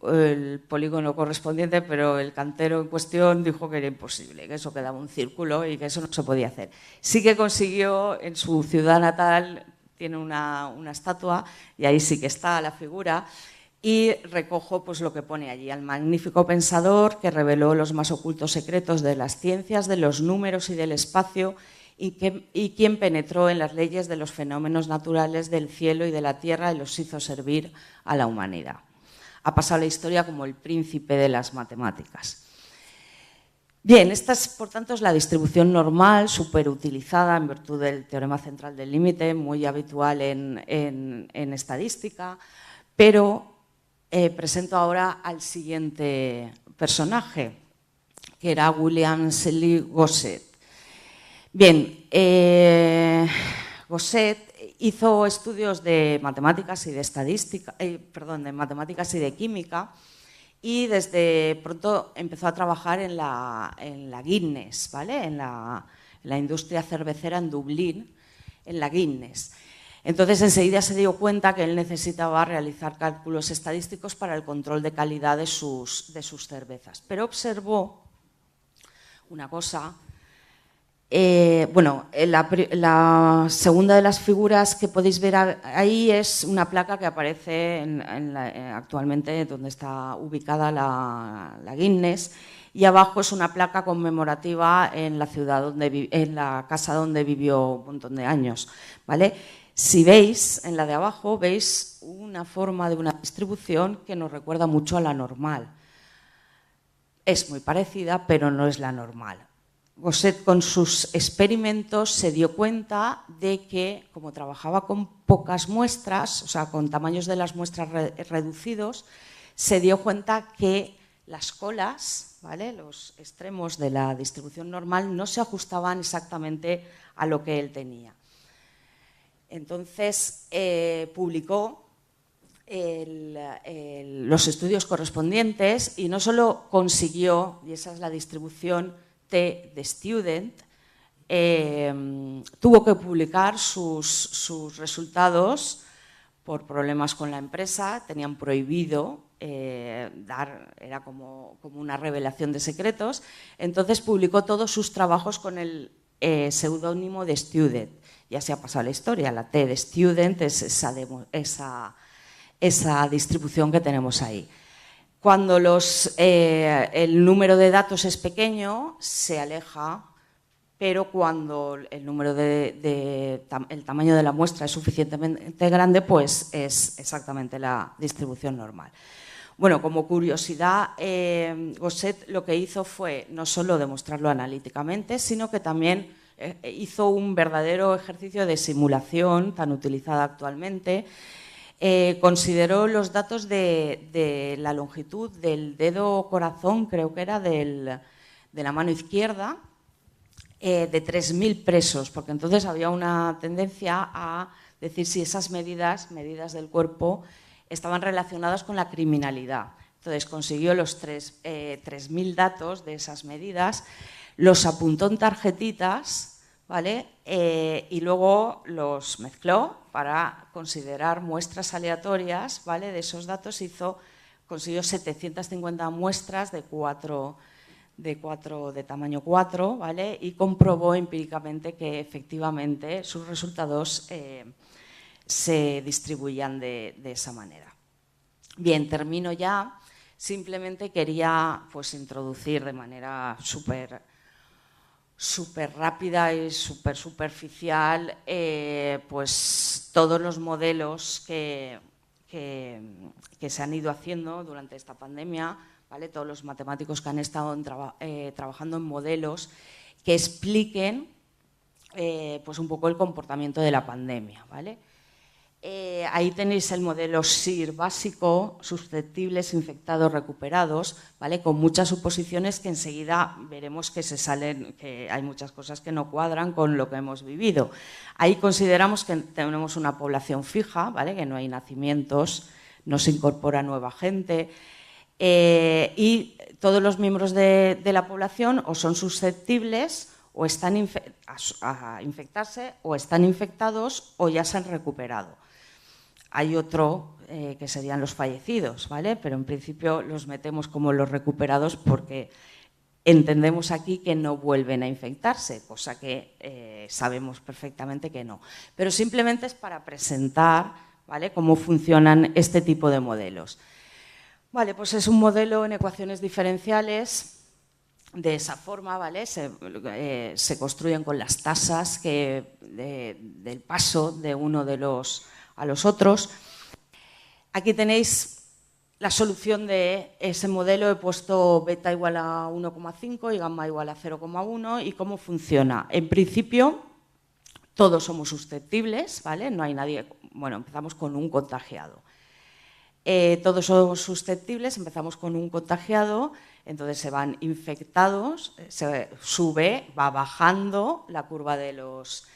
el polígono correspondiente, pero el cantero en cuestión dijo que era imposible, que eso quedaba un círculo y que eso no se podía hacer. Sí que consiguió, en su ciudad natal tiene una estatua y ahí sí que está la figura, y recojo pues lo que pone allí: al magnífico pensador que reveló los más ocultos secretos de las ciencias, de los números y del espacio, y quien penetró en las leyes de los fenómenos naturales del cielo y de la tierra y los hizo servir a la humanidad. Ha pasado la historia como el príncipe de las matemáticas. Bien, esta es, por tanto, es la distribución normal, súper utilizada en virtud del teorema central del límite, muy habitual en estadística, pero presento ahora al siguiente personaje, que era William Shelley Gosset. Bien, Gosset hizo estudios de matemáticas y de estadística, de matemáticas y de química, y desde pronto empezó a trabajar en la Guinness, ¿vale? en la industria cervecera en Dublín, en la Guinness. Entonces enseguida se dio cuenta que él necesitaba realizar cálculos estadísticos para el control de calidad de sus cervezas. Pero observó una cosa. La segunda de las figuras que podéis ver ahí es una placa que aparece actualmente donde está ubicada la Guinness, y abajo es una placa conmemorativa en la ciudad en la casa donde vivió un montón de años, ¿vale? Si veis en la de abajo, veis una forma de una distribución que nos recuerda mucho a la normal. Es muy parecida, pero no es la normal. Gosset, con sus experimentos, se dio cuenta de que, como trabajaba con pocas muestras, o sea, con tamaños de las muestras reducidos, se dio cuenta que las colas, ¿vale?, los extremos de la distribución normal, no se ajustaban exactamente a lo que él tenía. Entonces, publicó los estudios correspondientes y no solo consiguió, y esa es la distribución T de Student, tuvo que publicar sus resultados por problemas con la empresa. Tenían prohibido era como una revelación de secretos. Entonces publicó todos sus trabajos con el seudónimo de Student. Ya se ha pasado la historia, la T de Student es esa distribución que tenemos ahí. Cuando el número de datos es pequeño, se aleja, pero cuando el tamaño de la muestra es suficientemente grande, pues es exactamente la distribución normal. Bueno, como curiosidad, Gosset lo que hizo fue no solo demostrarlo analíticamente, sino que también hizo un verdadero ejercicio de simulación tan utilizada actualmente. Consideró los datos de la longitud del dedo corazón, creo que era de la mano izquierda, de 3.000 presos, porque entonces había una tendencia a decir si esas medidas del cuerpo estaban relacionadas con la criminalidad. Entonces consiguió los 3.000 datos de esas medidas, los apuntó en tarjetitas, ¿vale? Y luego los mezcló para considerar muestras aleatorias, ¿vale? De esos datos consiguió 750 muestras de tamaño 4, ¿vale? Y comprobó empíricamente que efectivamente sus resultados se distribuían de esa manera. Bien, termino ya. Simplemente quería pues introducir de manera súper rápida y súper superficial pues todos los modelos que se han ido haciendo durante esta pandemia, ¿vale? Todos los matemáticos que han estado trabajando en modelos que expliquen pues un poco el comportamiento de la pandemia, ¿vale? Ahí tenéis el modelo SIR básico, susceptibles, infectados, recuperados, ¿vale? Con muchas suposiciones que enseguida veremos que hay muchas cosas que no cuadran con lo que hemos vivido. Ahí consideramos que tenemos una población fija, ¿vale? Que no hay nacimientos, no se incorpora nueva gente, y todos los miembros de la población o son susceptibles o están a infectarse o están infectados o ya se han recuperado. Hay otro que serían los fallecidos, ¿vale? Pero en principio los metemos como los recuperados porque entendemos aquí que no vuelven a infectarse, cosa que sabemos perfectamente que no. Pero simplemente es para presentar, ¿vale?, cómo funcionan este tipo de modelos. Vale, pues es un modelo en ecuaciones diferenciales de esa forma, ¿vale? Se construyen con las tasas del paso de uno de los a los otros. Aquí tenéis la solución de ese modelo. He puesto beta igual a 1,5 y gamma igual a 0,1 y cómo funciona. En principio, todos somos susceptibles, ¿vale? No hay nadie. Bueno, empezamos con un contagiado. Todos somos susceptibles, empezamos con un contagiado, entonces se van infectados, se sube, va bajando la curva de los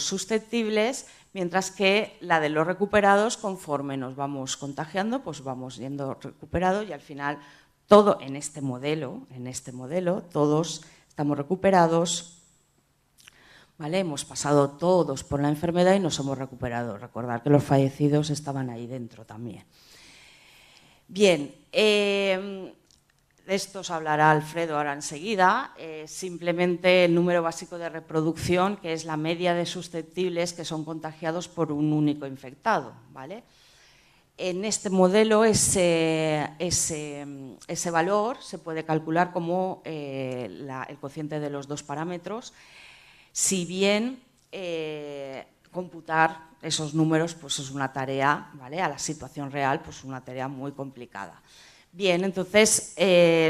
susceptibles, mientras que la de los recuperados, conforme nos vamos contagiando, pues vamos yendo recuperado y al final todo en este modelo, todos estamos recuperados, ¿vale? Hemos pasado todos por la enfermedad y nos hemos recuperado. Recordad que los fallecidos estaban ahí dentro también. Bien, de esto os hablará Alfredo ahora enseguida. Simplemente el número básico de reproducción, que es la media de susceptibles que son contagiados por un único infectado, ¿vale? En este modelo ese valor se puede calcular como el cociente de los dos parámetros, si bien computar esos números pues es una tarea, ¿vale?, a la situación real, pues una tarea muy complicada. Bien, entonces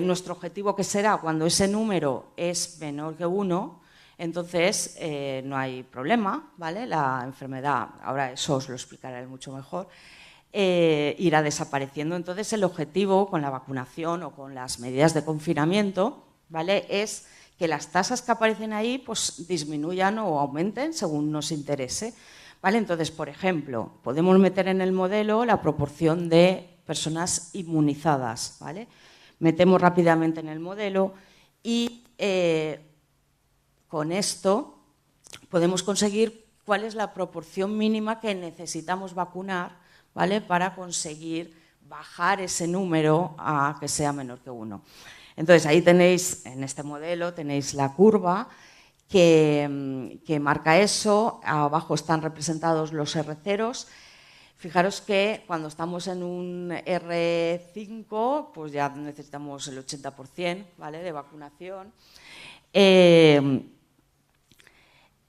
nuestro objetivo, ¿qué será? Cuando ese número es menor que 1, entonces no hay problema, ¿vale? La enfermedad, ahora eso os lo explicaré mucho mejor, irá desapareciendo. Entonces el objetivo con la vacunación o con las medidas de confinamiento, ¿vale?, es que las tasas que aparecen ahí pues disminuyan o aumenten según nos interese, ¿vale? Entonces, por ejemplo, podemos meter en el modelo la proporción de personas inmunizadas, ¿vale? Metemos rápidamente en el modelo y con esto podemos conseguir cuál es la proporción mínima que necesitamos vacunar, ¿vale?, para conseguir bajar ese número a que sea menor que 1. Entonces, ahí tenéis, en este modelo, tenéis la curva que marca eso. Abajo están representados los R0s. Fijaros que cuando estamos en un R5, pues ya necesitamos el 80%, ¿vale?, de vacunación.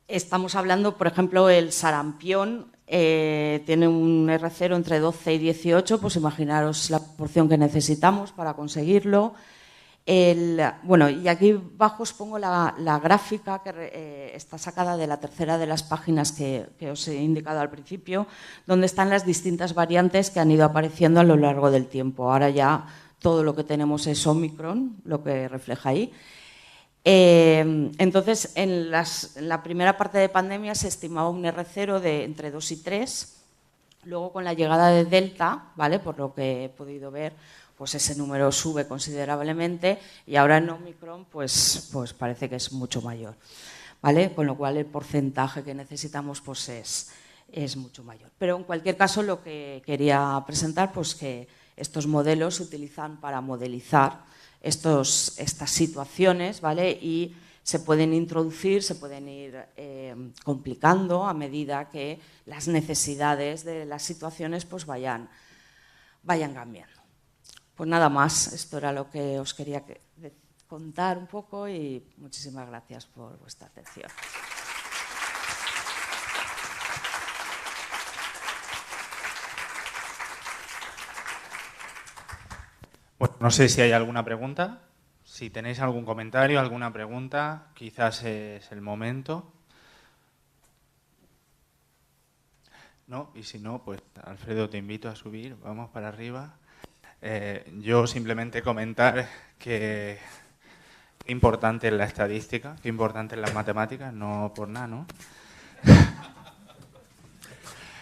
Estamos hablando, por ejemplo, el sarampión tiene un R0 entre 12 y 18, pues imaginaros la proporción que necesitamos para conseguirlo. Bueno, y aquí abajo os pongo la gráfica que está sacada de la tercera de las páginas que os he indicado al principio, donde están las distintas variantes que han ido apareciendo a lo largo del tiempo. Ahora ya todo lo que tenemos es Omicron, lo que refleja ahí. Entonces, en la primera parte de pandemia se estimaba un R0 de entre 2 y 3. Luego, con la llegada de Delta, ¿vale?, por lo que he podido ver, pues ese número sube considerablemente y ahora en Omicron pues parece que es mucho mayor, ¿vale? Con lo cual el porcentaje que necesitamos pues es mucho mayor. Pero en cualquier caso lo que quería presentar, pues que estos modelos se utilizan para modelizar estas situaciones, ¿vale? Y se pueden introducir, se pueden ir complicando a medida que las necesidades de las situaciones pues vayan cambiando. Pues nada más, esto era lo que os quería contar un poco y muchísimas gracias por vuestra atención.
Bueno, no sé si hay alguna pregunta. Si tenéis algún comentario, alguna pregunta, quizás es el momento. ¿No? Y si no, pues Alfredo, te invito a subir, vamos para arriba. Yo simplemente comentar que qué importante es la estadística, qué importante es las matemáticas, no por nada, ¿no?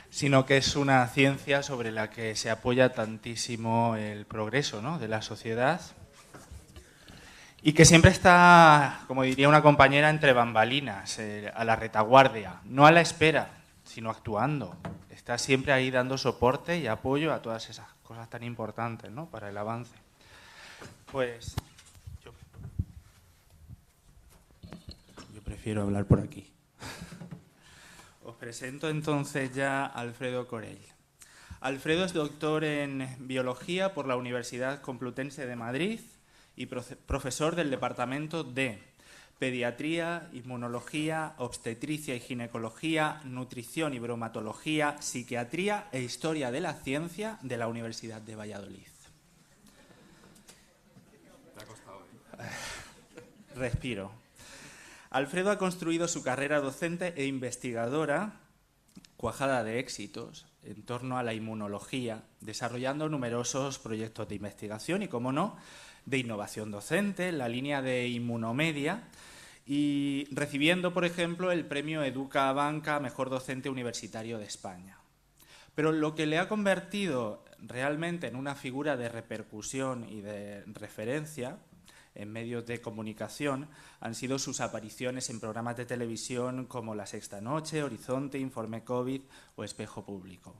Sino que es una ciencia sobre la que se apoya tantísimo el progreso, ¿no?, de la sociedad. y que siempre está, como diría una compañera, entre bambalinas, a la retaguardia, no a la espera, sino actuando. Está siempre ahí dando soporte y apoyo a todas esas cosas tan importantes, ¿no?, para el avance. Pues yo prefiero hablar por aquí. Os presento entonces ya a Alfredo Corell. Alfredo es doctor en Biología por la Universidad Complutense de Madrid y profesor del Departamento de Pediatría, Inmunología, Obstetricia y Ginecología, Nutrición y Bromatología, Psiquiatría e Historia de la Ciencia de la Universidad de Valladolid.
Te ha costado,
Respiro. Alfredo ha construido su carrera docente e investigadora, cuajada de éxitos, en torno a la inmunología, desarrollando numerosos proyectos de investigación y, como no, de innovación docente en la línea de Inmunomedia y recibiendo, por ejemplo, el premio Educa Banca Mejor Docente Universitario de España. Pero lo que le ha convertido realmente en una figura de repercusión y de referencia en medios de comunicación han sido sus apariciones en programas de televisión como La Sexta Noche, Horizonte, Informe COVID o Espejo Público.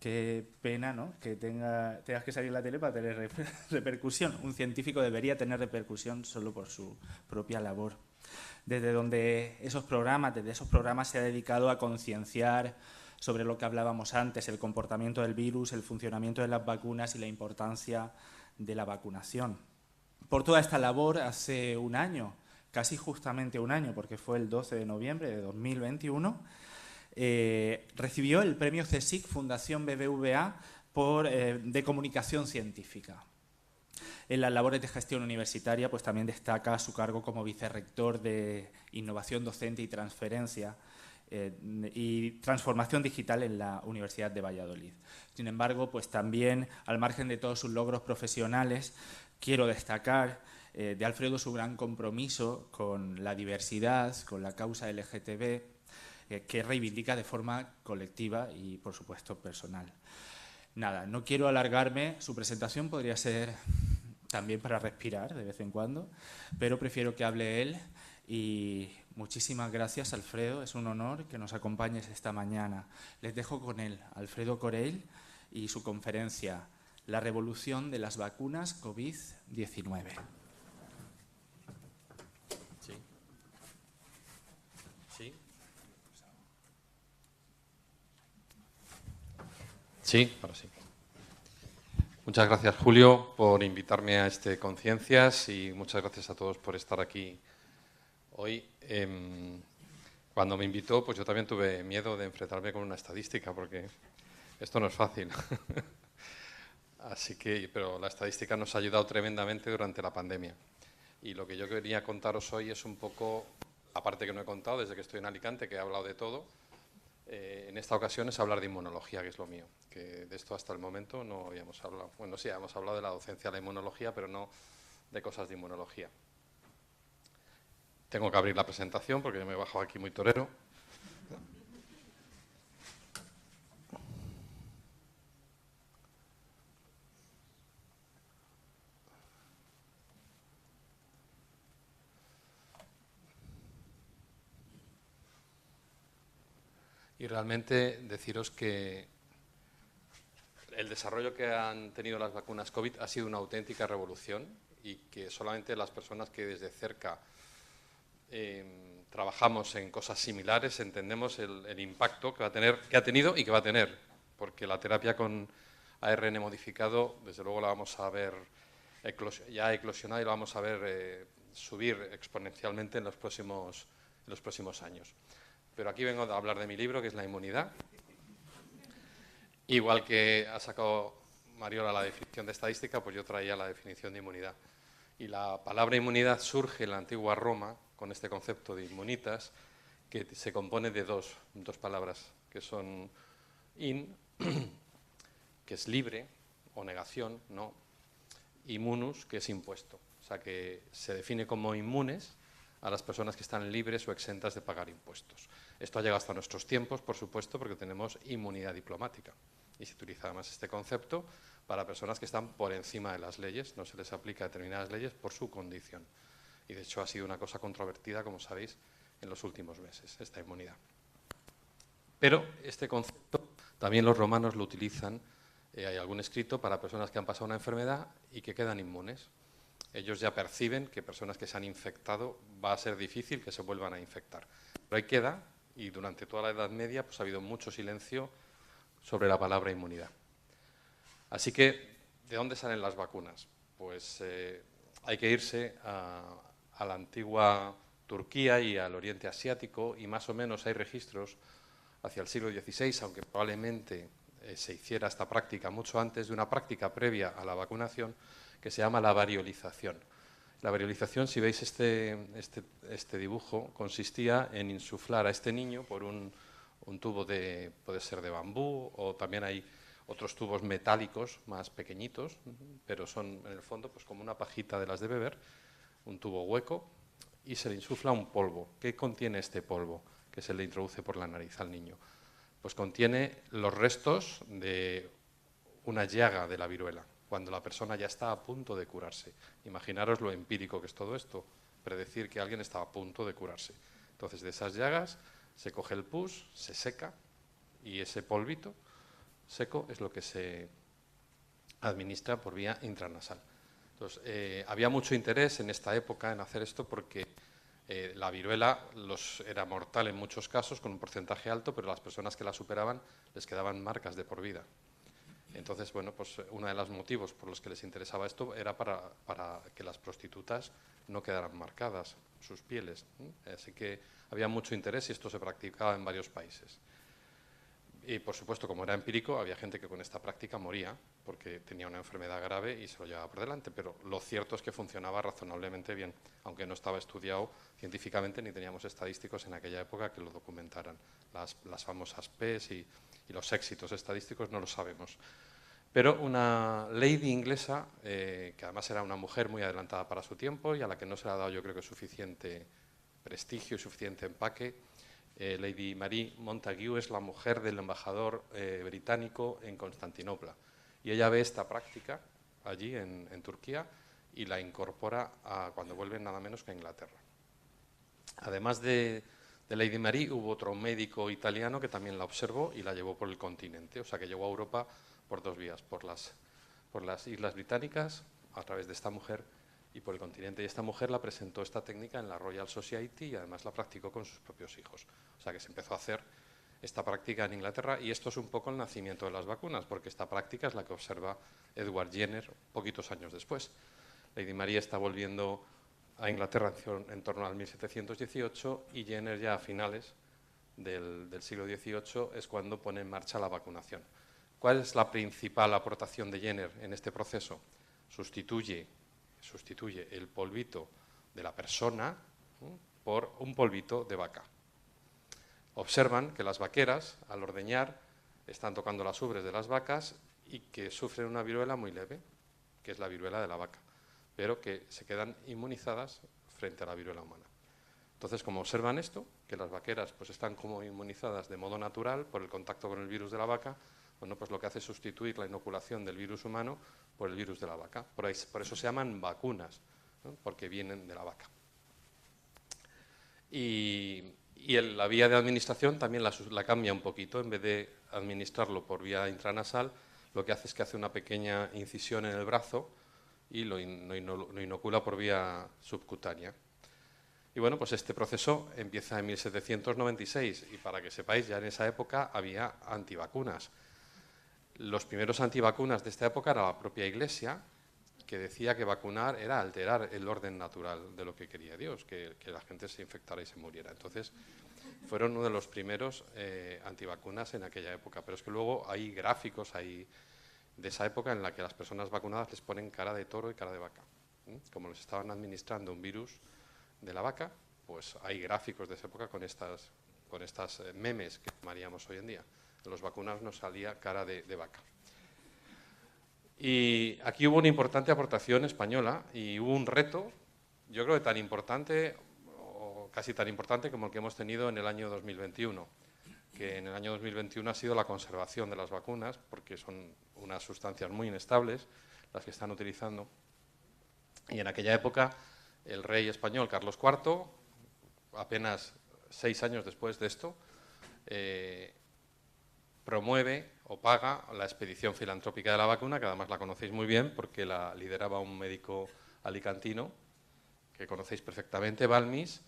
Qué pena, ¿no?, que tengas que salir en la tele para tener repercusión. Un científico debería tener repercusión solo por su propia labor. Desde esos programas se ha dedicado a concienciar sobre lo que hablábamos antes, el comportamiento del virus, el funcionamiento de las vacunas y la importancia de la vacunación. Por toda esta labor, hace un año, casi justamente un año, porque fue el 12 de noviembre de 2021, recibió el premio CSIC Fundación BBVA de Comunicación Científica. En las labores de gestión universitaria pues también destaca su cargo como vicerrector de Innovación Docente y Transferencia y Transformación Digital en la Universidad de Valladolid. Sin embargo, pues también, al margen de todos sus logros profesionales, quiero destacar de Alfredo su gran compromiso con la diversidad, con la causa LGTB, que reivindica de forma colectiva y, por supuesto, personal. Nada, no quiero alargarme, su presentación podría ser también para respirar de vez en cuando, pero prefiero que hable él y muchísimas gracias, Alfredo, es un honor que nos acompañes esta mañana. Les dejo con él, Alfredo Corell, y su conferencia, La revolución de las vacunas COVID-19.
Sí. Sí. Sí, ahora sí. Muchas gracias, Julio, por invitarme a este Conciencias y muchas gracias a todos por estar aquí hoy. Cuando me invitó, pues yo también tuve miedo de enfrentarme con una estadística, porque esto no es fácil. Así que, pero la estadística nos ha ayudado tremendamente durante la pandemia. Y lo que yo quería contaros hoy es un poco, aparte que no he contado desde que estoy en Alicante, que he hablado de todo, en esta ocasión es hablar de inmunología, que es lo mío, que de esto hasta el momento no habíamos hablado. Bueno, sí, hemos hablado de la docencia de la inmunología, pero no de cosas de inmunología. Tengo que abrir la presentación porque yo me he bajado aquí muy torero. Y realmente deciros que el desarrollo que han tenido las vacunas COVID ha sido una auténtica revolución y que solamente las personas que desde cerca trabajamos en cosas similares entendemos el impacto que ha tenido y que va a tener, porque la terapia con ARN modificado, desde luego la vamos a ver, ya ha eclosionado y la vamos a ver subir exponencialmente en los próximos años. Pero aquí vengo a hablar de mi libro, que es La inmunidad. Igual que ha sacado Mariola la definición de estadística, pues yo traía la definición de inmunidad. Y la palabra inmunidad surge en la antigua Roma con este concepto de inmunitas, que se compone de dos palabras, que son in, que es libre o negación, no, y munus, que es impuesto. O sea, que se define como inmunes a las personas que están libres o exentas de pagar impuestos. Esto ha llegado hasta nuestros tiempos, por supuesto, porque tenemos inmunidad diplomática. y se utiliza además este concepto para personas que están por encima de las leyes, no se les aplica determinadas leyes por su condición. Y de hecho ha sido una cosa controvertida, como sabéis, en los últimos meses, esta inmunidad. Pero este concepto también los romanos lo utilizan, hay algún escrito para personas que han pasado una enfermedad y que quedan inmunes. Ellos ya perciben que personas que se han infectado va a ser difícil que se vuelvan a infectar. Pero ahí queda, y durante toda la Edad Media pues, ha habido mucho silencio sobre la palabra inmunidad. Así que, ¿de dónde salen las vacunas? Pues hay que irse a la antigua Turquía y al Oriente Asiático, y más o menos hay registros hacia el siglo XVI, aunque probablemente se hiciera esta práctica mucho antes de una práctica previa a la vacunación que se llama la variolización. La variolización, si veis este dibujo, consistía en insuflar a este niño por un tubo puede ser de bambú, o también hay otros tubos metálicos más pequeñitos, pero son en el fondo pues, como una pajita de las de beber, un tubo hueco, y se le insufla un polvo. ¿Qué contiene este polvo que se le introduce por la nariz al niño? Pues contiene los restos de una llaga de la viruela, cuando la persona ya está a punto de curarse. Imaginaros lo empírico que es todo esto, predecir que alguien está a punto de curarse. Entonces, de esas llagas se coge el pus, se seca, y ese polvito seco es lo que se administra por vía intranasal. Entonces, había mucho interés en esta época en hacer esto porque la viruela era mortal en muchos casos, con un porcentaje alto, pero las personas que la superaban les quedaban marcas de por vida. Entonces, bueno, pues uno de los motivos por los que les interesaba esto era para que las prostitutas no quedaran marcadas sus pieles. Así que había mucho interés y esto se practicaba en varios países. Y, por supuesto, como era empírico, había gente que con esta práctica moría porque tenía una enfermedad grave y se lo llevaba por delante. Pero lo cierto es que funcionaba razonablemente bien, aunque no estaba estudiado científicamente ni teníamos estadísticos en aquella época que lo documentaran. Las famosas PES y los éxitos estadísticos no lo sabemos. Pero una lady inglesa, que además era una mujer muy adelantada para su tiempo y a la que no se le ha dado, yo creo que suficiente prestigio y suficiente empaque, Lady Marie Montagu es la mujer del embajador británico en Constantinopla. Y ella ve esta práctica allí en Turquía y la incorpora cuando vuelven nada menos que a Inglaterra. Además de Lady Marie, hubo otro médico italiano que también la observó y la llevó por el continente. O sea que llegó a Europa por dos vías, por las Islas Británicas, a través de esta mujer, y por el continente. Y esta mujer la presentó esta técnica en la Royal Society y además la practicó con sus propios hijos. O sea que se empezó a hacer esta práctica en Inglaterra, y esto es un poco el nacimiento de las vacunas, porque esta práctica es la que observa Edward Jenner poquitos años después. Lady Marie está volviendo a Inglaterra en torno al 1718 y Jenner ya a finales del siglo XVIII es cuando pone en marcha la vacunación. ¿Cuál es la principal aportación de Jenner en este proceso? Sustituye el polvito de la persona por un polvito de vaca. Observan que las vaqueras, al ordeñar, están tocando las ubres de las vacas y que sufren una viruela muy leve, que es la viruela de la vaca, pero que se quedan inmunizadas frente a la viruela humana. Entonces, como observan esto, que las vaqueras pues, están como inmunizadas de modo natural por el contacto con el virus de la vaca, bueno, pues lo que hace es sustituir la inoculación del virus humano por el virus de la vaca. Por eso se llaman vacunas, ¿no? Porque vienen de la vaca. Y la vía de administración también la cambia un poquito. En vez de administrarlo por vía intranasal, lo que hace es que hace una pequeña incisión en el brazo y lo inocula por vía subcutánea. Y bueno, pues este proceso empieza en 1796 y para que sepáis, ya en esa época había antivacunas. Los primeros antivacunas de esta época era la propia Iglesia, que decía que vacunar era alterar el orden natural de lo que quería Dios, que la gente se infectara y se muriera. Entonces, fueron uno de los primeros antivacunas en aquella época. Pero es que luego hay gráficos de esa época en la que las personas vacunadas les ponen cara de toro y cara de vaca. Como les estaban administrando un virus de la vaca, pues hay gráficos de esa época con estas memes que llamaríamos hoy en día. En los vacunados nos salía cara de vaca. Y aquí hubo una importante aportación española y hubo un reto, yo creo que tan importante, o casi tan importante como el que hemos tenido en el año 2021. que en el año 2021 ha sido la conservación de las vacunas, porque son unas sustancias muy inestables las que están utilizando. Y en aquella época, el rey español Carlos IV, apenas 6 años después de esto, promueve o paga la expedición filantrópica de la vacuna, que además la conocéis muy bien porque la lideraba un médico alicantino, que conocéis perfectamente, Balmis,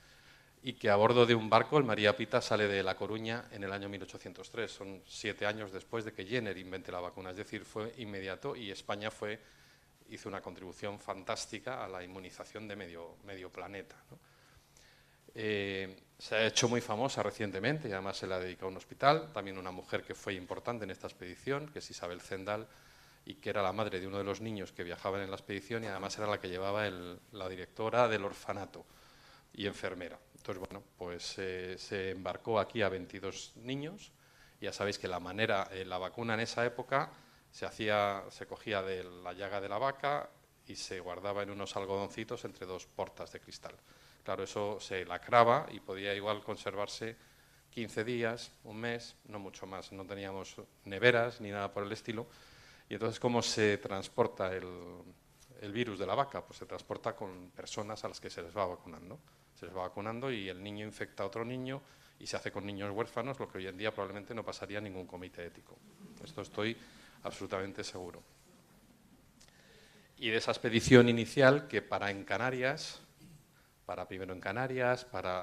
y que a bordo de un barco, el María Pita, sale de La Coruña en el año 1803. Son 7 años después de que Jenner invente la vacuna, es decir, fue inmediato y España hizo una contribución fantástica a la inmunización de medio planeta, ¿no? Se ha hecho muy famosa recientemente y además se le ha dedicado a un hospital, también una mujer que fue importante en esta expedición, que es Isabel Zendal, y que era la madre de uno de los niños que viajaban en la expedición y además era la que llevaba la directora del orfanato y enfermera. Entonces, bueno, pues se embarcó aquí a 22 niños. Ya sabéis que la vacuna en esa época se cogía de la llaga de la vaca y se guardaba en unos algodoncitos entre 2 portas de cristal. Claro, eso se lacraba y podía igual conservarse 15 días, un mes, no mucho más. No teníamos neveras ni nada por el estilo. Y entonces, ¿cómo se transporta el virus de la vaca? Pues se transporta con personas a las que se les va vacunando. Se les va vacunando y el niño infecta a otro niño y se hace con niños huérfanos, lo que hoy en día probablemente no pasaría ningún comité ético. Esto estoy absolutamente seguro. Y de esa expedición inicial que primero en Canarias,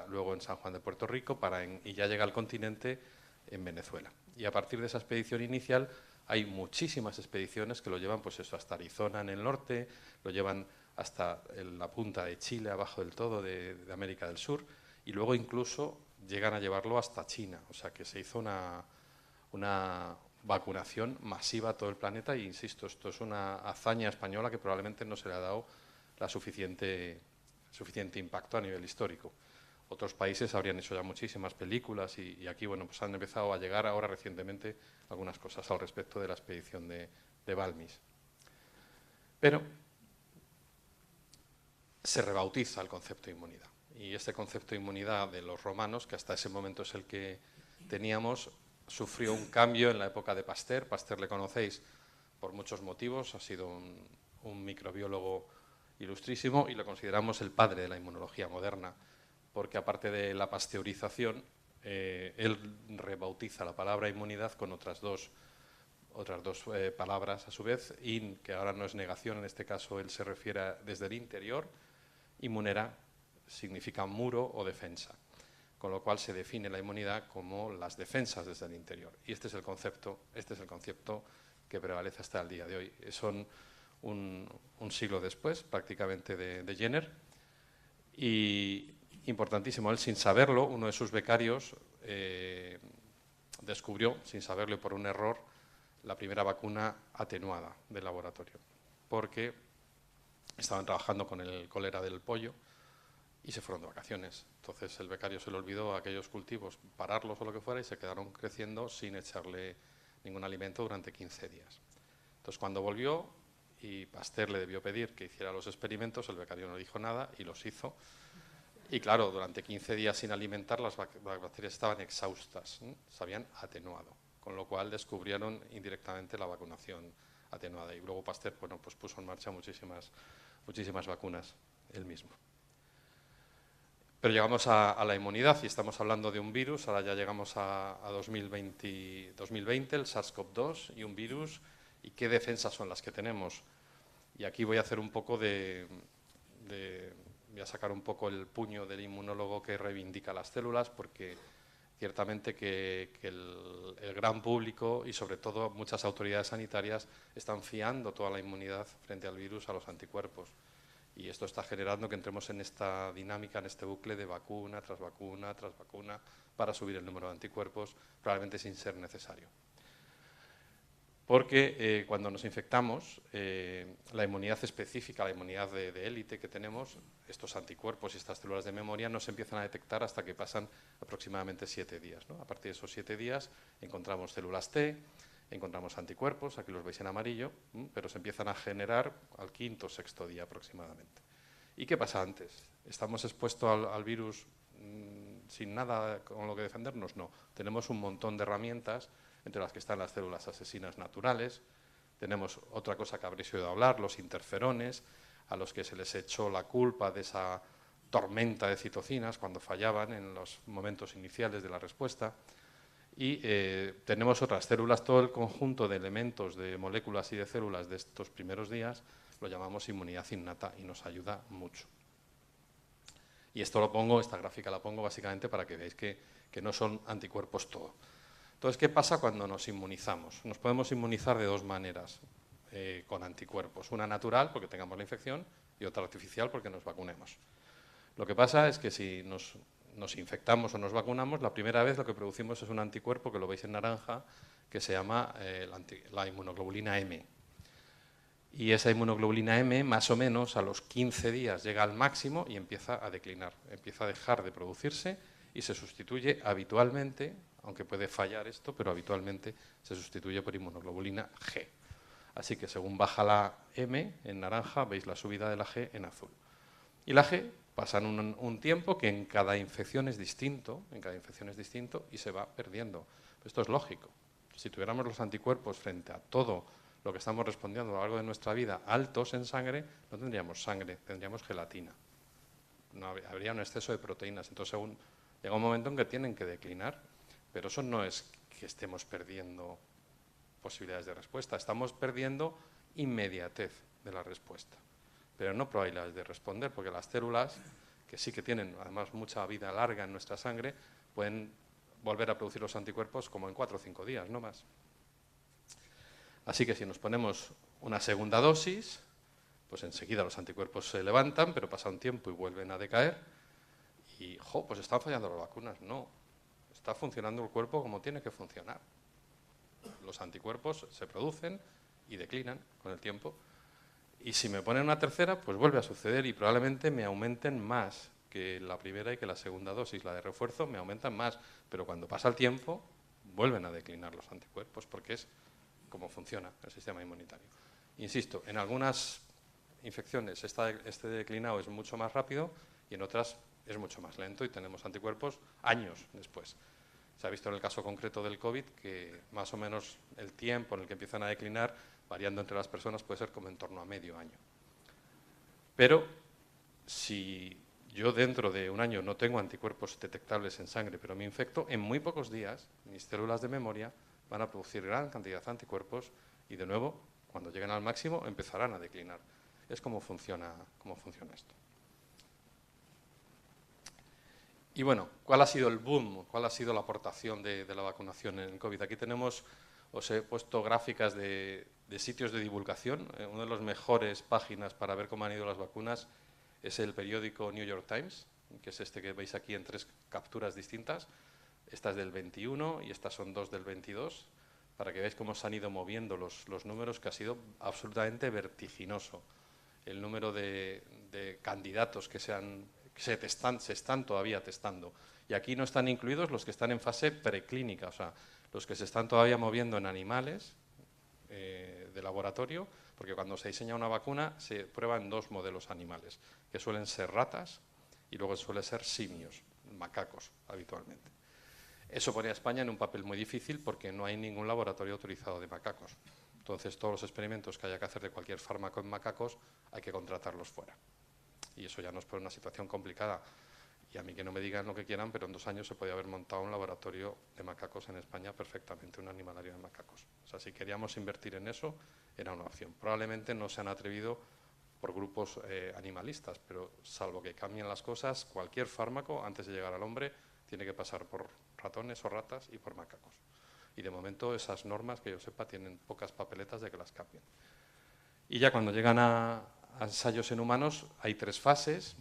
luego en San Juan de Puerto Rico, y ya llega al continente en Venezuela. Y a partir de esa expedición inicial hay muchísimas expediciones que lo llevan pues eso, hasta Arizona en el norte, lo llevan hasta la punta de Chile, abajo del todo de América del Sur, y luego incluso llegan a llevarlo hasta China. O sea que se hizo una vacunación masiva a todo el planeta y, insisto, esto es una hazaña española que probablemente no se le ha dado la suficiente impacto a nivel histórico. Otros países habrían hecho ya muchísimas películas y aquí, bueno, pues han empezado a llegar ahora recientemente algunas cosas al respecto de la expedición de Balmis. Pero se rebautiza el concepto de inmunidad. Y este concepto de inmunidad de los romanos, que hasta ese momento es el que teníamos, sufrió un cambio en la época de Pasteur. Pasteur le conocéis por muchos motivos, ha sido un microbiólogo ilustrísimo y lo consideramos el padre de la inmunología moderna, porque aparte de la pasteurización, él rebautiza la palabra inmunidad con otras dos palabras a su vez, in, que ahora no es negación, en este caso él se refiere desde el interior, y munera significa muro o defensa, con lo cual se define la inmunidad como las defensas desde el interior. Y este es el concepto que prevalece hasta el día de hoy. Son un siglo después, prácticamente, de Jenner, y importantísimo, él sin saberlo, uno de sus becarios descubrió, sin saberlo y por un error, la primera vacuna atenuada del laboratorio, porque estaban trabajando con el cólera del pollo y se fueron de vacaciones. Entonces el becario se le olvidó a aquellos cultivos pararlos o lo que fuera y se quedaron creciendo sin echarle ningún alimento durante 15 días. Entonces cuando volvió y Pasteur le debió pedir que hiciera los experimentos, el becario no dijo nada y los hizo. Y claro, durante 15 días sin alimentar las bacterias estaban exhaustas, se habían atenuado, con lo cual descubrieron indirectamente la vacunación atenuada. Y luego Pasteur, bueno, pues puso en marcha muchísimas vacunas él mismo. Pero llegamos a la inmunidad y estamos hablando de un virus, ahora ya llegamos a 2020, el SARS-CoV-2 y un virus, y qué defensas son las que tenemos. Y aquí voy a hacer un poco voy a sacar un poco el puño del inmunólogo que reivindica las células, porque ciertamente que el gran público y sobre todo muchas autoridades sanitarias están fiando toda la inmunidad frente al virus a los anticuerpos. Y esto está generando que entremos en esta dinámica, en este bucle de vacuna tras vacuna tras vacuna para subir el número de anticuerpos, probablemente sin ser necesario. Porque cuando nos infectamos, la inmunidad específica, la inmunidad de élite que tenemos, estos anticuerpos y estas células de memoria no se empiezan a detectar hasta que pasan aproximadamente 7 días, ¿no? A partir de esos 7 días encontramos células T, encontramos anticuerpos, aquí los veis en amarillo, pero se empiezan a generar al 5º o 6º día aproximadamente. ¿Y qué pasa antes? Estamos expuestos al virus sin nada con lo que defendernos, no. Tenemos un montón de herramientas, entre las que están las células asesinas naturales. Tenemos otra cosa que habréis oído hablar, los interferones, a los que se les echó la culpa de esa tormenta de citocinas cuando fallaban en los momentos iniciales de la respuesta. Y tenemos otras células, todo el conjunto de elementos, de moléculas y de células de estos primeros días, lo llamamos inmunidad innata y nos ayuda mucho. Y esto esta gráfica la pongo básicamente para que veáis que no son anticuerpos todo. Entonces, ¿qué pasa cuando nos inmunizamos? Nos podemos inmunizar de dos maneras con anticuerpos. Una natural, porque tengamos la infección, y otra artificial, porque nos vacunemos. Lo que pasa es que si nos infectamos o nos vacunamos, la primera vez lo que producimos es un anticuerpo, que lo veis en naranja, que se llama la inmunoglobulina M. Y esa inmunoglobulina M, más o menos, a los 15 días llega al máximo y empieza a declinar, empieza a dejar de producirse y se sustituye habitualmente, aunque puede fallar esto, pero habitualmente se sustituye por inmunoglobulina G. Así que según baja la M en naranja, veis la subida de la G en azul. Y la G pasa un tiempo que en cada infección es distinto, y se va perdiendo. Esto es lógico. Si tuviéramos los anticuerpos frente a todo lo que estamos respondiendo a lo largo de nuestra vida altos en sangre, no tendríamos sangre, tendríamos gelatina. No habría un exceso de proteínas. Entonces llega un momento en que tienen que declinar, pero eso no es que estemos perdiendo posibilidades de respuesta, estamos perdiendo inmediatez de la respuesta, pero no probabilidades de responder, porque las células, que sí que tienen además mucha vida larga en nuestra sangre, pueden volver a producir los anticuerpos como en 4 o 5 días, no más. Así que si nos ponemos una segunda dosis, pues enseguida los anticuerpos se levantan, pero pasa un tiempo y vuelven a decaer. Y, pues están fallando las vacunas. No, está funcionando el cuerpo como tiene que funcionar. Los anticuerpos se producen y declinan con el tiempo. Y si me ponen una tercera, pues vuelve a suceder y probablemente me aumenten más que la primera y que la segunda dosis. La de refuerzo me aumentan más, pero cuando pasa el tiempo vuelven a declinar los anticuerpos, porque es como funciona el sistema inmunitario. Insisto, en algunas infecciones este declinado es mucho más rápido y en otras es mucho más lento y tenemos anticuerpos años después. Se ha visto en el caso concreto del COVID que más o menos el tiempo en el que empiezan a declinar, variando entre las personas, puede ser como en torno a medio año. Pero si yo dentro de un año no tengo anticuerpos detectables en sangre, pero me infecto, en muy pocos días mis células de memoria van a producir gran cantidad de anticuerpos y de nuevo, cuando lleguen al máximo, empezarán a declinar. Es como funciona esto. Y bueno, ¿cuál ha sido el boom? ¿Cuál ha sido la aportación de la vacunación en COVID? Aquí os he puesto gráficas de sitios de divulgación. Una de las mejores páginas para ver cómo han ido las vacunas es el periódico New York Times, que es este que veis aquí en 3 capturas distintas. Esta es del 21 y estas son 2 del 22, para que veáis cómo se han ido moviendo los números, que ha sido absolutamente vertiginoso. El número de candidatos que se están todavía testando. Y aquí no están incluidos los que están en fase preclínica, o sea, los que se están todavía moviendo en animales de laboratorio, porque cuando se diseña una vacuna se prueban 2 modelos animales, que suelen ser ratas y luego suelen ser simios, macacos habitualmente. Eso pone a España en un papel muy difícil porque no hay ningún laboratorio autorizado de macacos. Entonces, todos los experimentos que haya que hacer de cualquier fármaco en macacos hay que contratarlos fuera. Y eso ya nos pone una situación complicada. Y a mí que no me digan lo que quieran, pero en 2 años se podía haber montado un laboratorio de macacos en España perfectamente, un animalario de macacos. O sea, si queríamos invertir en eso, era una opción. Probablemente no se han atrevido por grupos animalistas, pero salvo que cambien las cosas, cualquier fármaco, antes de llegar al hombre, tiene que pasar por ratones o ratas y por macacos. Y de momento esas normas, que yo sepa, tienen pocas papeletas de que las cambien. Y ya cuando llegan a ensayos en humanos hay 3 fases,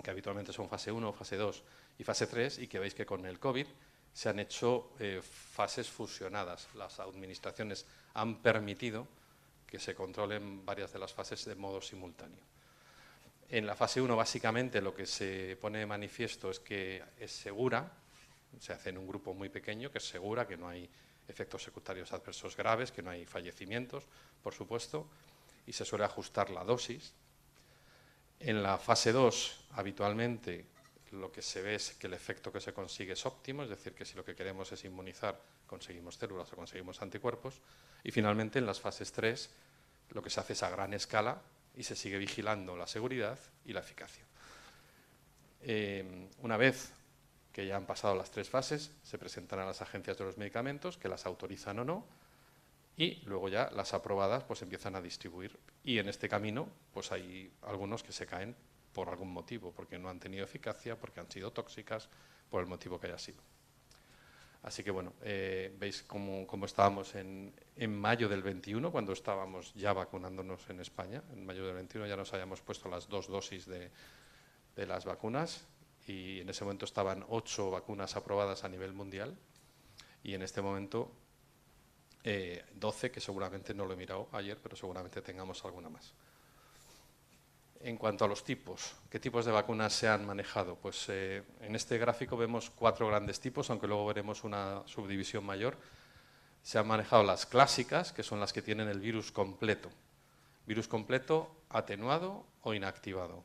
que habitualmente son fase 1, fase 2 y fase 3, y que veis que con el COVID se han hecho fases fusionadas. Las administraciones han permitido que se controlen varias de las fases de modo simultáneo. En la fase 1, básicamente, lo que se pone de manifiesto es que es segura, se hace en un grupo muy pequeño, que es segura, que no hay efectos secundarios adversos graves, que no hay fallecimientos, por supuesto, y se suele ajustar la dosis. En la fase 2, habitualmente, lo que se ve es que el efecto que se consigue es óptimo, es decir, que si lo que queremos es inmunizar, conseguimos células o conseguimos anticuerpos. Y finalmente, en las fases 3, lo que se hace es a gran escala y se sigue vigilando la seguridad y la eficacia. Una vez que ya han pasado las 3 fases, se presentan a las agencias de los medicamentos, que las autorizan o no, y luego ya las aprobadas pues empiezan a distribuir. Y en este camino pues hay algunos que se caen por algún motivo, porque no han tenido eficacia, porque han sido tóxicas, por el motivo que haya sido. Así que bueno, veis cómo estábamos en mayo del 21, cuando estábamos ya vacunándonos en España. En mayo del 21 ya nos habíamos puesto las 2 dosis de las vacunas y en ese momento estaban 8 vacunas aprobadas a nivel mundial y en este momento 12, que seguramente no lo he mirado ayer, pero seguramente tengamos alguna más. En cuanto a los tipos, ¿qué tipos de vacunas se han manejado? Pues en este gráfico vemos 4 grandes tipos, aunque luego veremos una subdivisión mayor. Se han manejado las clásicas, que son las que tienen el virus completo. Virus completo atenuado o inactivado.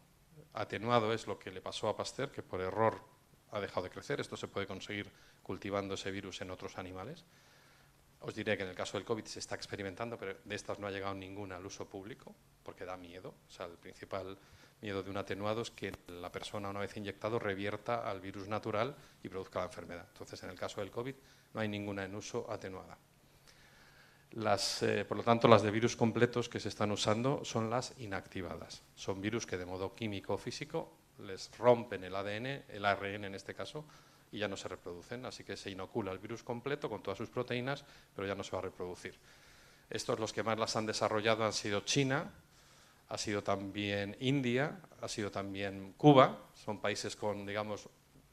Atenuado es lo que le pasó a Pasteur, que por error ha dejado de crecer. Esto se puede conseguir cultivando ese virus en otros animales. Os diré que en el caso del COVID se está experimentando, pero de estas no ha llegado ninguna al uso público, porque da miedo. O sea, el principal miedo de un atenuado es que la persona, una vez inyectado, revierta al virus natural y produzca la enfermedad. Entonces, en el caso del COVID no hay ninguna en uso atenuada. Por lo tanto, las de virus completos que se están usando son las inactivadas. Son virus que de modo químico o físico les rompen el ADN, el ARN en este caso, y ya no se reproducen, así que se inocula el virus completo con todas sus proteínas, pero ya no se va a reproducir. Estos, los que más las han desarrollado, han sido China, ha sido también India, ha sido también Cuba, son países con, digamos,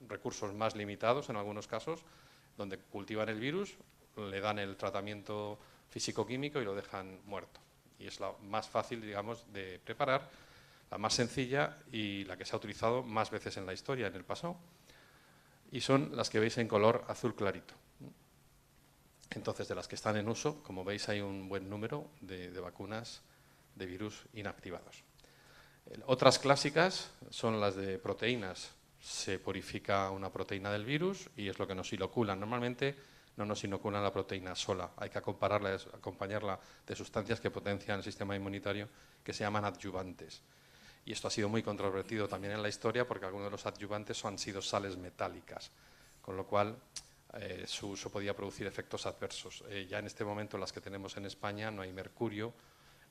recursos más limitados en algunos casos, donde cultivan el virus, le dan el tratamiento físico-químico y lo dejan muerto. Y es la más fácil, digamos, de preparar, la más sencilla y la que se ha utilizado más veces en la historia, en el pasado. Y son las que veis en color azul clarito. Entonces, de las que están en uso, como veis, hay un buen número de vacunas de virus inactivados. Otras clásicas son las de proteínas. Se purifica una proteína del virus y es lo que nos inoculan. Normalmente no nos inoculan la proteína sola, hay que acompañarla de sustancias que potencian el sistema inmunitario, que se llaman adyuvantes. Y esto ha sido muy controvertido también en la historia porque algunos de los adyuvantes han sido sales metálicas, con lo cual su uso podía producir efectos adversos. Ya en este momento las que tenemos en España no hay mercurio,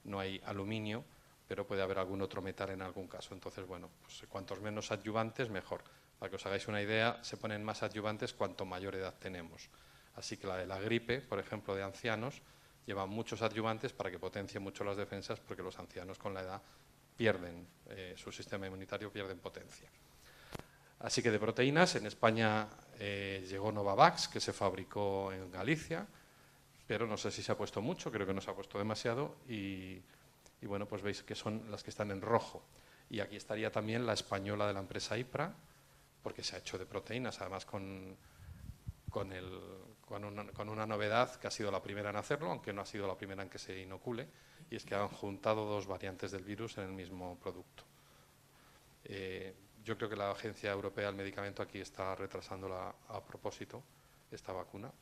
no hay aluminio, pero puede haber algún otro metal en algún caso. Entonces, bueno, pues cuantos menos adyuvantes, mejor. Para que os hagáis una idea, se ponen más adyuvantes cuanto mayor edad tenemos. Así que la de la gripe, por ejemplo, de ancianos, lleva muchos adyuvantes para que potencie mucho las defensas, porque los ancianos con la edad pierden, su sistema inmunitario pierden potencia. Así que de proteínas, en España llegó Novavax, que se fabricó en Galicia, pero no sé si se ha puesto mucho, creo que no se ha puesto demasiado, y bueno, pues veis que son las que están en rojo. Y aquí estaría también la española de la empresa IPRA, porque se ha hecho de proteínas, además con una novedad que ha sido la primera en hacerlo, aunque no ha sido la primera en que se inocule, y es que han juntado 2 variantes del virus en el mismo producto. Yo creo que la Agencia Europea del Medicamento aquí está retrasándola a propósito, esta vacuna,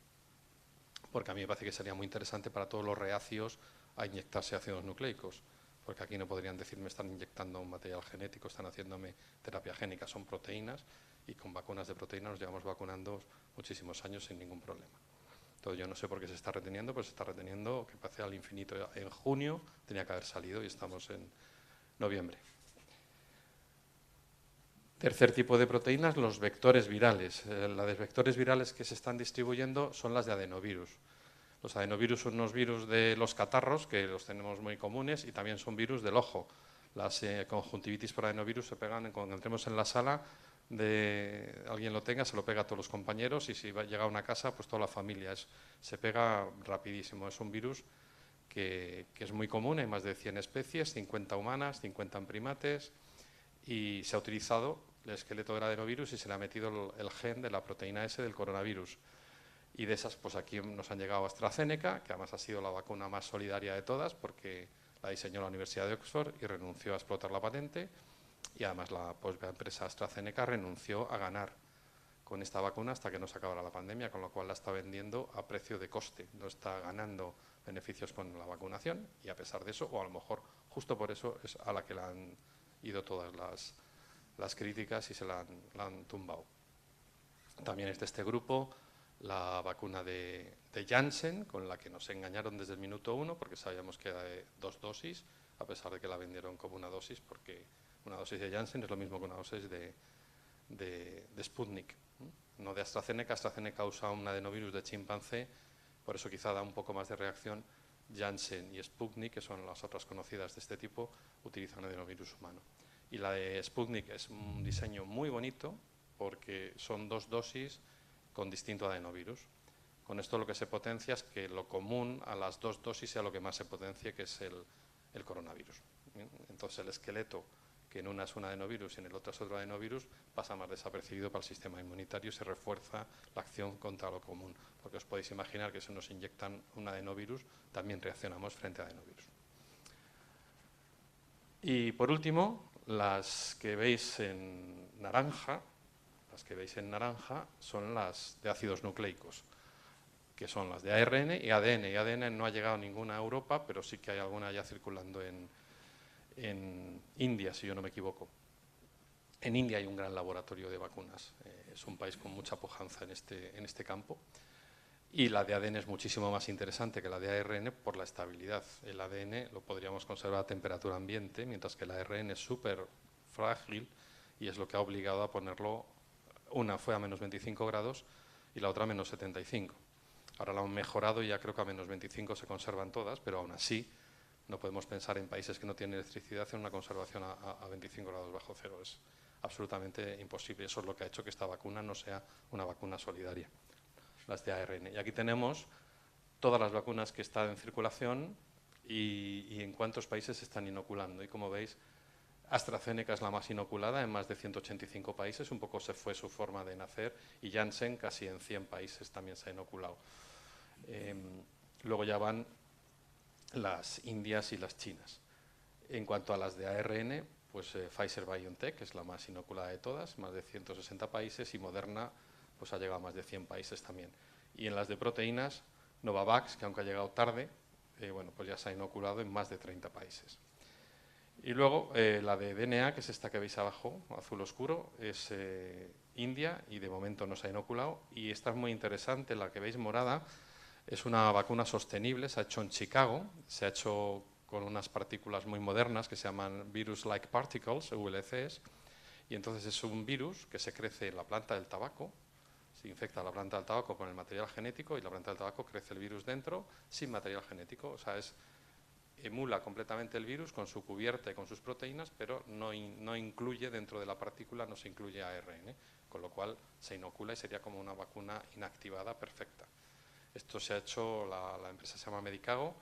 porque a mí me parece que sería muy interesante para todos los reacios a inyectarse ácidos nucleicos, porque aquí no podrían decir me están inyectando un material genético, están haciéndome terapia génica, son proteínas, y con vacunas de proteínas nos llevamos vacunando muchísimos años sin ningún problema. Entonces yo no sé por qué se está reteniendo, pues se está reteniendo, que parece al infinito. En junio tenía que haber salido y estamos en noviembre. Tercer tipo de proteínas, los vectores virales. Las de vectores virales que se están distribuyendo son las de adenovirus. Los adenovirus son unos virus de los catarros, que los tenemos muy comunes, y también son virus del ojo. Las conjuntivitis por adenovirus se pegan cuando entremos en la sala, alguien lo tenga, se lo pega a todos los compañeros, y si llega a una casa, pues toda la familia. Se pega rapidísimo. Es un virus que es muy común, hay más de 100 especies, 50 humanas, 50 en primates, y se ha utilizado el esqueleto del adenovirus y se le ha metido el gen de la proteína S del coronavirus. Y de esas, pues aquí nos han llegado AstraZeneca, que además ha sido la vacuna más solidaria de todas, porque la diseñó la Universidad de Oxford y renunció a explotar la patente. y además la empresa AstraZeneca renunció a ganar con esta vacuna hasta que no se acabara la pandemia, con lo cual la está vendiendo a precio de coste, no está ganando beneficios con la vacunación y a pesar de eso, o a lo mejor justo por eso es a la que le han ido todas las críticas y se la han tumbado. También es de este grupo la vacuna de Janssen, con la que nos engañaron desde el minuto 1, porque sabíamos que era de 2 dosis, a pesar de que la vendieron como una dosis, porque una dosis de Janssen es lo mismo que una dosis de Sputnik, no de AstraZeneca. AstraZeneca usa un adenovirus de chimpancé, por eso quizá da un poco más de reacción. Janssen y Sputnik, que son las otras conocidas de este tipo, utilizan adenovirus humano. Y la de Sputnik es un diseño muy bonito, porque son 2 dosis con distinto adenovirus. Con esto lo que se potencia es que lo común a las 2 dosis sea lo que más se potencie, que es el coronavirus. Entonces el esqueleto, que en una es un adenovirus y en el otro es otro adenovirus, pasa más desapercibido para el sistema inmunitario y se refuerza la acción contra lo común. Porque os podéis imaginar que si nos inyectan un adenovirus, también reaccionamos frente a adenovirus. Y por último, las que veis en naranja, son las de ácidos nucleicos, que son las de ARN y ADN. Y ADN no ha llegado ninguna a Europa, pero sí que hay alguna ya circulando en India, si yo no me equivoco. En India hay un gran laboratorio de vacunas, es un país con mucha pujanza en este campo. Y la de ADN es muchísimo más interesante que la de ARN por la estabilidad. El ADN lo podríamos conservar a temperatura ambiente, mientras que el ARN es súper frágil y es lo que ha obligado a ponerlo. Una fue a menos 25 grados y la otra a menos 75. Ahora la han mejorado y ya creo que a menos 25 se conservan todas, pero aún así no podemos pensar en países que no tienen electricidad en una conservación a 25 grados bajo cero. Es absolutamente imposible. Eso es lo que ha hecho que esta vacuna no sea una vacuna solidaria, las de ARN. Y aquí tenemos todas las vacunas que están en circulación y en cuántos países se están inoculando. Y como veis, AstraZeneca es la más inoculada en más de 185 países, un poco se fue su forma de nacer, y Janssen casi en 100 países también se ha inoculado. Luego ya van las indias y las chinas. En cuanto a las de ARN, pues Pfizer-BioNTech es la más inoculada de todas, más de 160 países, y Moderna pues ha llegado a más de 100 países también. Y en las de proteínas, Novavax, que aunque ha llegado tarde, bueno, pues ya se ha inoculado en más de 30 países. Y luego la de DNA, que es esta que veis abajo, azul oscuro, es India y de momento no se ha inoculado. Y esta es muy interesante, la que veis morada, es una vacuna sostenible, se ha hecho en Chicago, se ha hecho con unas partículas muy modernas que se llaman Virus-like Particles, VLCs, y entonces es un virus que se crece en la planta del tabaco, se infecta la planta del tabaco con el material genético y la planta del tabaco crece el virus dentro sin material genético, o sea, emula completamente el virus con su cubierta y con sus proteínas, pero no incluye dentro de la partícula, no se incluye ARN, con lo cual se inocula y sería como una vacuna inactivada perfecta. Esto se ha hecho, la empresa se llama Medicago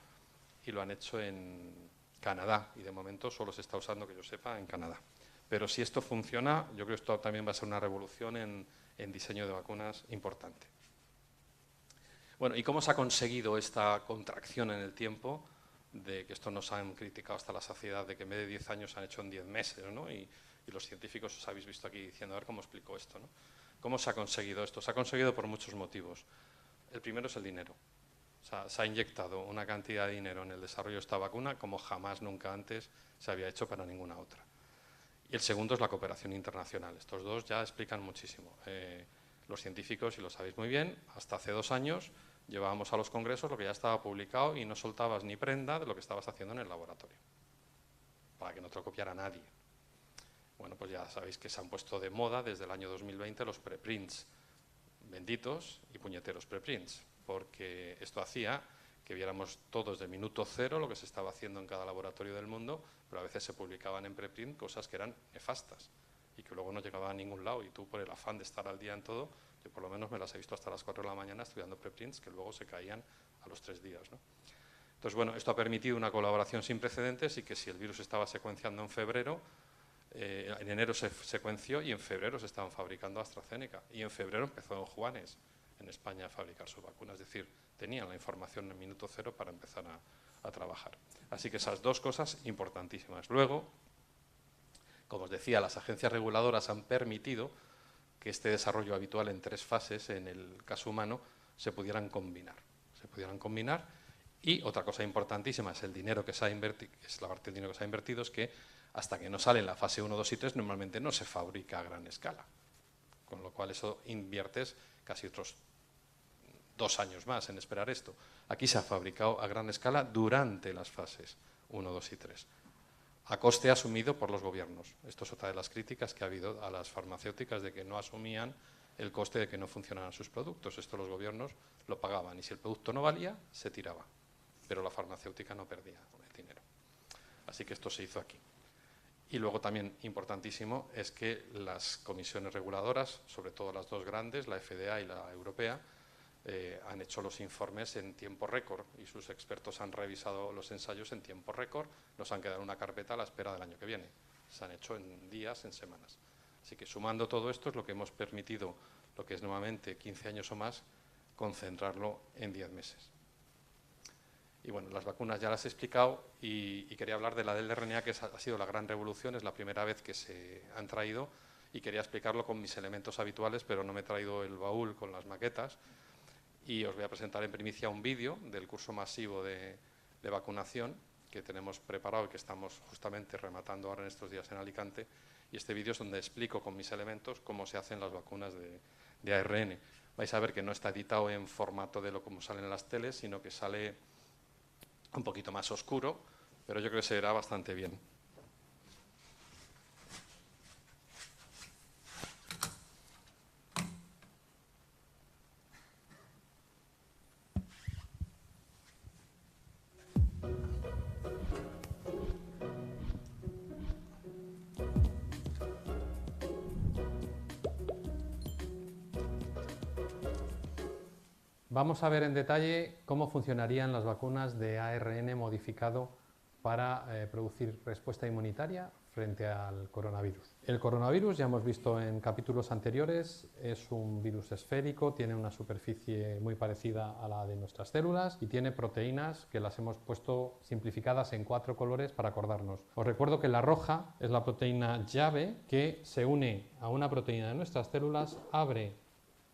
y lo han hecho en Canadá y de momento solo se está usando, que yo sepa, en Canadá. Pero si esto funciona, yo creo que esto también va a ser una revolución en diseño de vacunas importante. Bueno, ¿y cómo se ha conseguido esta contracción en el tiempo? De que esto nos han criticado hasta la saciedad, de que en vez de 10 años se han hecho en 10 meses, ¿no? Y los científicos os habéis visto aquí diciendo, a ver cómo explico esto, ¿no? ¿Cómo se ha conseguido esto? Se ha conseguido por muchos motivos. El primero es el dinero. O sea, se ha inyectado una cantidad de dinero en el desarrollo de esta vacuna como jamás nunca antes se había hecho para ninguna otra. Y el segundo es la cooperación internacional. Estos dos ya explican muchísimo. Los científicos, y lo sabéis muy bien, hasta hace 2 años llevábamos a los congresos lo que ya estaba publicado y no soltabas ni prenda de lo que estabas haciendo en el laboratorio, para que no te lo copiara nadie. Bueno, pues ya sabéis que se han puesto de moda desde el año 2020 los preprints, benditos y puñeteros preprints, porque esto hacía que viéramos todos de minuto cero lo que se estaba haciendo en cada laboratorio del mundo, pero a veces se publicaban en preprint cosas que eran nefastas y que luego no llegaban a ningún lado, y tú, por el afán de estar al día en todo, yo por lo menos me las he visto hasta las 4 de la mañana estudiando preprints que luego se caían a los 3 días, ¿no? Entonces, bueno, esto ha permitido una colaboración sin precedentes y que si el virus estaba secuenciando en febrero, en enero se secuenció y en febrero se estaban fabricando AstraZeneca. Y en febrero empezó Juanes en España a fabricar su vacuna, es decir, tenían la información en minuto cero para empezar a trabajar. Así que esas dos cosas importantísimas. Luego, Como os decía, las agencias reguladoras han permitido que este desarrollo habitual en 3 fases, en el caso humano, se pudieran combinar. Y otra cosa importantísima es el dinero que se ha invertido, es que hasta que no sale en la fase 1, 2 y 3 normalmente no se fabrica a gran escala. Con lo cual eso inviertes casi otros 2 años más en esperar esto. Aquí se ha fabricado a gran escala durante las fases 1, 2 y 3. A coste asumido por los gobiernos. Esto es otra de las críticas que ha habido a las farmacéuticas de que no asumían el coste de que no funcionaran sus productos. Esto los gobiernos lo pagaban y si el producto no valía, se tiraba. Pero la farmacéutica no perdía el dinero. Así que esto se hizo aquí. Y luego también importantísimo es que las comisiones reguladoras, sobre todo las 2 grandes, la FDA y la europea, han hecho los informes en tiempo récord y sus expertos han revisado los ensayos en tiempo récord, nos han quedado en una carpeta a la espera del año que viene. Se han hecho en días, en semanas. Así que sumando todo esto es lo que hemos permitido, lo que es nuevamente 15 años o más, concentrarlo en 10 meses. Y bueno, las vacunas ya las he explicado y quería hablar de la del RNA, que ha sido la gran revolución, es la primera vez que se han traído y quería explicarlo con mis elementos habituales, pero no me he traído el baúl con las maquetas. Y os voy a presentar en primicia un vídeo del curso masivo de vacunación que tenemos preparado y que estamos justamente rematando ahora en estos días en Alicante. Y este vídeo es donde explico con mis elementos cómo se hacen las vacunas de ARN. Vais a ver que no está editado en formato de lo como salen en las teles, sino que sale un poquito más oscuro, pero yo creo que se verá bastante bien.
Vamos a ver en detalle cómo funcionarían las vacunas de ARN modificado para producir respuesta inmunitaria frente al coronavirus. El coronavirus, ya hemos visto en capítulos anteriores, es un virus esférico, tiene una superficie muy parecida a la de nuestras células y tiene proteínas que las hemos puesto simplificadas en 4 colores para acordarnos. Os recuerdo que la roja es la proteína llave que se une a una proteína de nuestras células, abre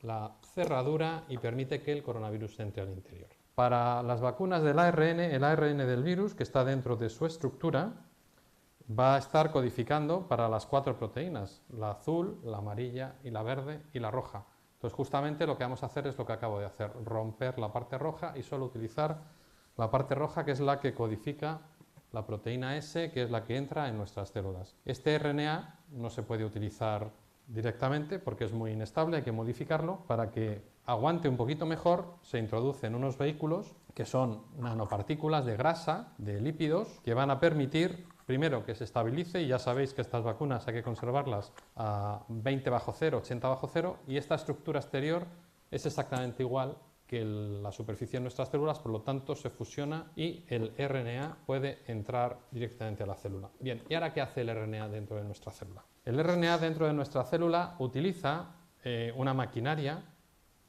la cerradura y permite que el coronavirus entre al interior. Para las vacunas del ARN, el ARN del virus, que está dentro de su estructura, va a estar codificando para las 4 proteínas, la azul, la amarilla y la verde y la roja. Entonces justamente lo que vamos a hacer es lo que acabo de hacer, romper la parte roja y solo utilizar la parte roja, que es la que codifica la proteína S, que es la que entra en nuestras células. Este RNA no se puede utilizar directamente porque es muy inestable, hay que modificarlo. Para que aguante un poquito mejor se introducen unos vehículos que son nanopartículas de grasa, de lípidos, que van a permitir primero que se estabilice, y ya sabéis que estas vacunas hay que conservarlas a 20 bajo cero, 80 bajo cero, y esta estructura exterior es exactamente igual que la superficie de nuestras células, por lo tanto se fusiona y el RNA puede entrar directamente a la célula. Bien, ¿y ahora qué hace el RNA dentro de nuestra célula? El RNA dentro de nuestra célula utiliza una maquinaria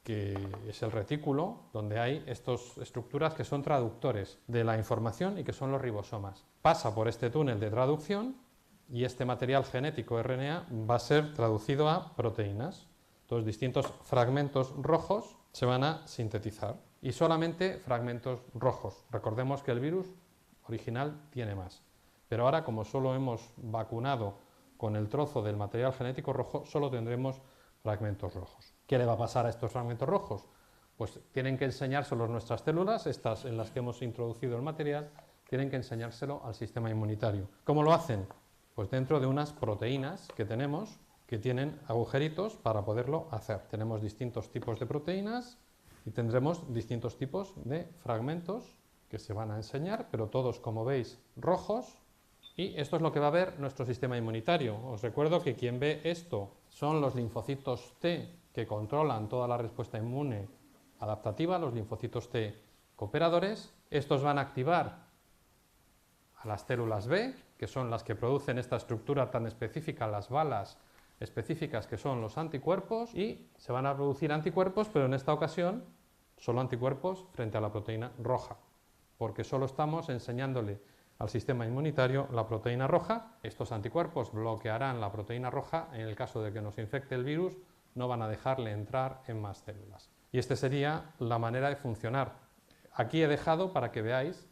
que es el retículo, donde hay estas estructuras que son traductores de la información y que son los ribosomas. Pasa por este túnel de traducción y este material genético RNA va a ser traducido a proteínas. Entonces, distintos fragmentos rojos se van a sintetizar y solamente fragmentos rojos. Recordemos que el virus original tiene más, pero ahora, como solo hemos vacunado con el trozo del material genético rojo, solo tendremos fragmentos rojos. ¿Qué le va a pasar a estos fragmentos rojos? Pues tienen que enseñárselos nuestras células, estas en las que hemos introducido el material, tienen que enseñárselo al sistema inmunitario. ¿Cómo lo hacen? Pues dentro de unas proteínas que tenemos, que tienen agujeritos para poderlo hacer. Tenemos distintos tipos de proteínas y tendremos distintos tipos de fragmentos que se van a enseñar, pero todos, como veis, rojos. Y esto es lo que va a ver nuestro sistema inmunitario. Os recuerdo que quien ve esto son los linfocitos T, que controlan toda la respuesta inmune adaptativa, los linfocitos T cooperadores. Estos van a activar a las células B, que son las que producen esta estructura tan específica, las balas específicas que son los anticuerpos, y se van a producir anticuerpos, pero en esta ocasión solo anticuerpos frente a la proteína roja, porque solo estamos enseñándole al sistema inmunitario la proteína roja. Estos anticuerpos bloquearán la proteína roja. En el caso de que nos infecte el virus, no van a dejarle entrar en más células. Y esta sería la manera de funcionar. Aquí he dejado para que veáis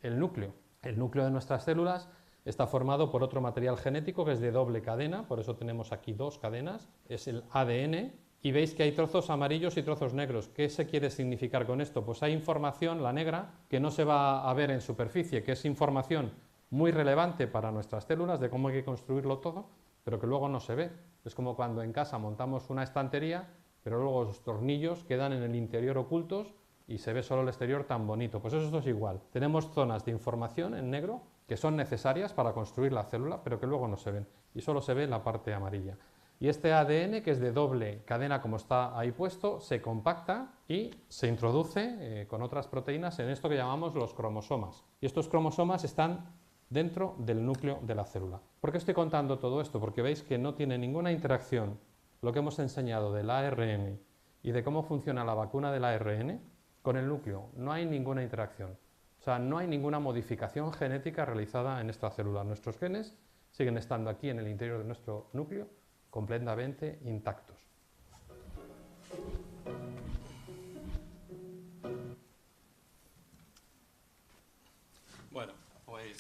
el núcleo. El núcleo de nuestras células está formado por otro material genético que es de doble cadena, por eso tenemos aquí dos cadenas, es el ADN, y veis que hay trozos amarillos y trozos negros. ¿Qué se quiere significar con esto? Pues hay información, la negra, que no se va a ver en superficie, que es información muy relevante para nuestras células de cómo hay que construirlo todo, pero que luego no se ve. Es como cuando en casa montamos una estantería, pero luego los tornillos quedan en el interior ocultos y se ve solo el exterior tan bonito. Pues esto es igual. Tenemos zonas de información en negro que son necesarias para construir la célula, pero que luego no se ven, y solo se ve la parte amarilla. Y este ADN, que es de doble cadena como está ahí puesto, se compacta y se introduce con otras proteínas en esto que llamamos los cromosomas. Y estos cromosomas están dentro del núcleo de la célula. ¿Por qué estoy contando todo esto? Porque veis que no tiene ninguna interacción lo que hemos enseñado del ARN y de cómo funciona la vacuna del ARN con el núcleo. No hay ninguna interacción. O sea, no hay ninguna modificación genética realizada en esta célula. Nuestros genes siguen estando aquí en el interior de nuestro núcleo completamente intactos.
Bueno, pues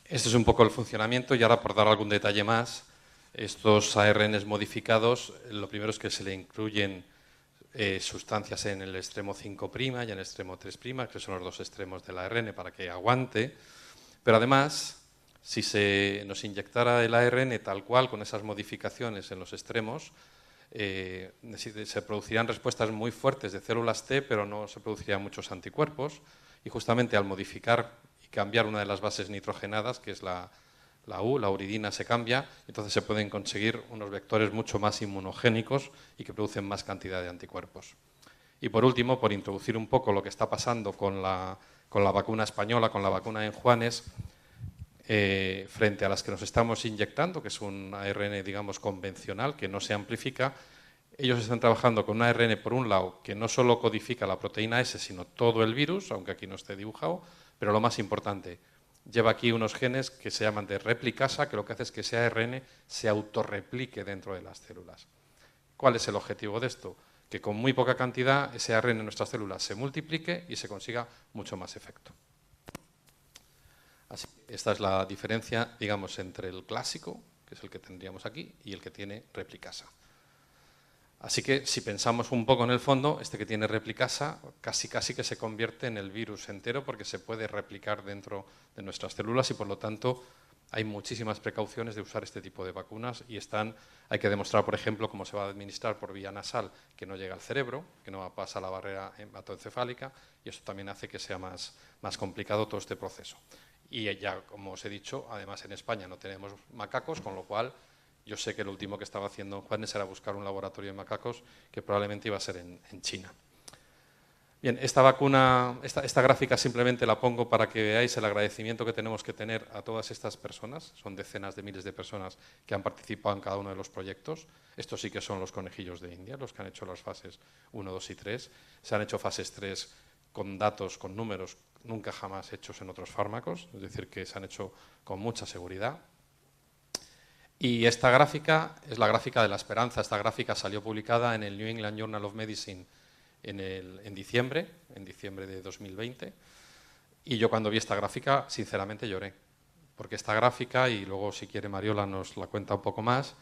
este es un poco el funcionamiento, y ahora por dar algún detalle más, estos ARNs modificados, lo primero es que se le incluyen sustancias en el extremo 5' y en el extremo 3', que son los dos extremos del ARN para que aguante, pero además, si se nos inyectara el ARN tal cual, con esas modificaciones en los extremos, se producirían respuestas muy fuertes de células T, pero no se producirían muchos anticuerpos, y justamente al modificar y cambiar una de las bases nitrogenadas, que es la uridina, se cambia, entonces se pueden conseguir unos vectores mucho más inmunogénicos y que producen más cantidad de anticuerpos. Y por último, por introducir un poco lo que está pasando con la vacuna española, con la vacuna en Juanes, frente a las que nos estamos inyectando, que es un ARN, digamos, convencional, que no se amplifica, ellos están trabajando con un ARN, por un lado, que no solo codifica la proteína S, sino todo el virus, aunque aquí no esté dibujado, pero lo más importante, lleva aquí unos genes que se llaman de replicasa, que lo que hace es que ese ARN se autorreplique dentro de las células. ¿Cuál es el objetivo de esto? Que con muy poca cantidad ese ARN en nuestras células se multiplique y se consiga mucho más efecto. Así, esta es la diferencia, digamos, entre el clásico, que es el que tendríamos aquí, y el que tiene replicasa. Así que, si pensamos un poco en el fondo, este que tiene replicasa casi que se convierte en el virus entero, porque se puede replicar dentro de nuestras células y, por lo tanto, hay muchísimas precauciones de usar este tipo de vacunas y hay que demostrar, por ejemplo, cómo se va a administrar por vía nasal, que no llega al cerebro, que no pasa la barrera hematoencefálica, y eso también hace que sea más complicado todo este proceso. Y ya, como os he dicho, además en España no tenemos macacos, con lo cual yo sé que lo último que estaba haciendo Juanes era buscar un laboratorio de macacos que probablemente iba a ser en China. Bien, esta vacuna, esta gráfica simplemente la pongo para que veáis el agradecimiento que tenemos que tener a todas estas personas. Son decenas de miles de personas que han participado en cada uno de los proyectos. Estos sí que son los conejillos de India, los que han hecho las fases 1, 2 y 3. Se han hecho fases 3 con datos, con números nunca jamás hechos en otros fármacos, es decir, que se han hecho con mucha seguridad. Y esta gráfica es la gráfica de la esperanza. Esta gráfica salió publicada en el New England Journal of Medicine en diciembre de 2020. Y yo cuando vi esta gráfica, sinceramente lloré. Porque esta gráfica, y luego si quiere Mariola nos la cuenta un poco más,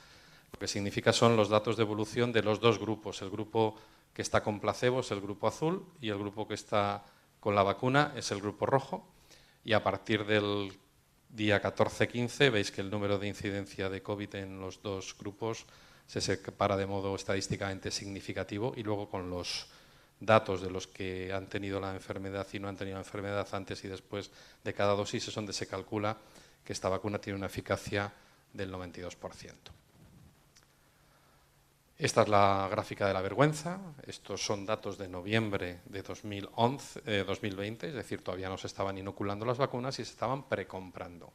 lo que significa son los datos de evolución de los dos grupos. El grupo que está con placebo es el grupo azul y el grupo que está con la vacuna es el grupo rojo. Y a partir del día 14-15 veis que el número de incidencia de COVID en los dos grupos se separa de modo estadísticamente significativo, y luego con los datos de los que han tenido la enfermedad y no han tenido la enfermedad antes y después de cada dosis es donde se calcula que esta vacuna tiene una eficacia del 92%. Esta es la gráfica de la vergüenza. Estos son datos de noviembre de 2020, es decir, todavía no se estaban inoculando las vacunas y se estaban precomprando.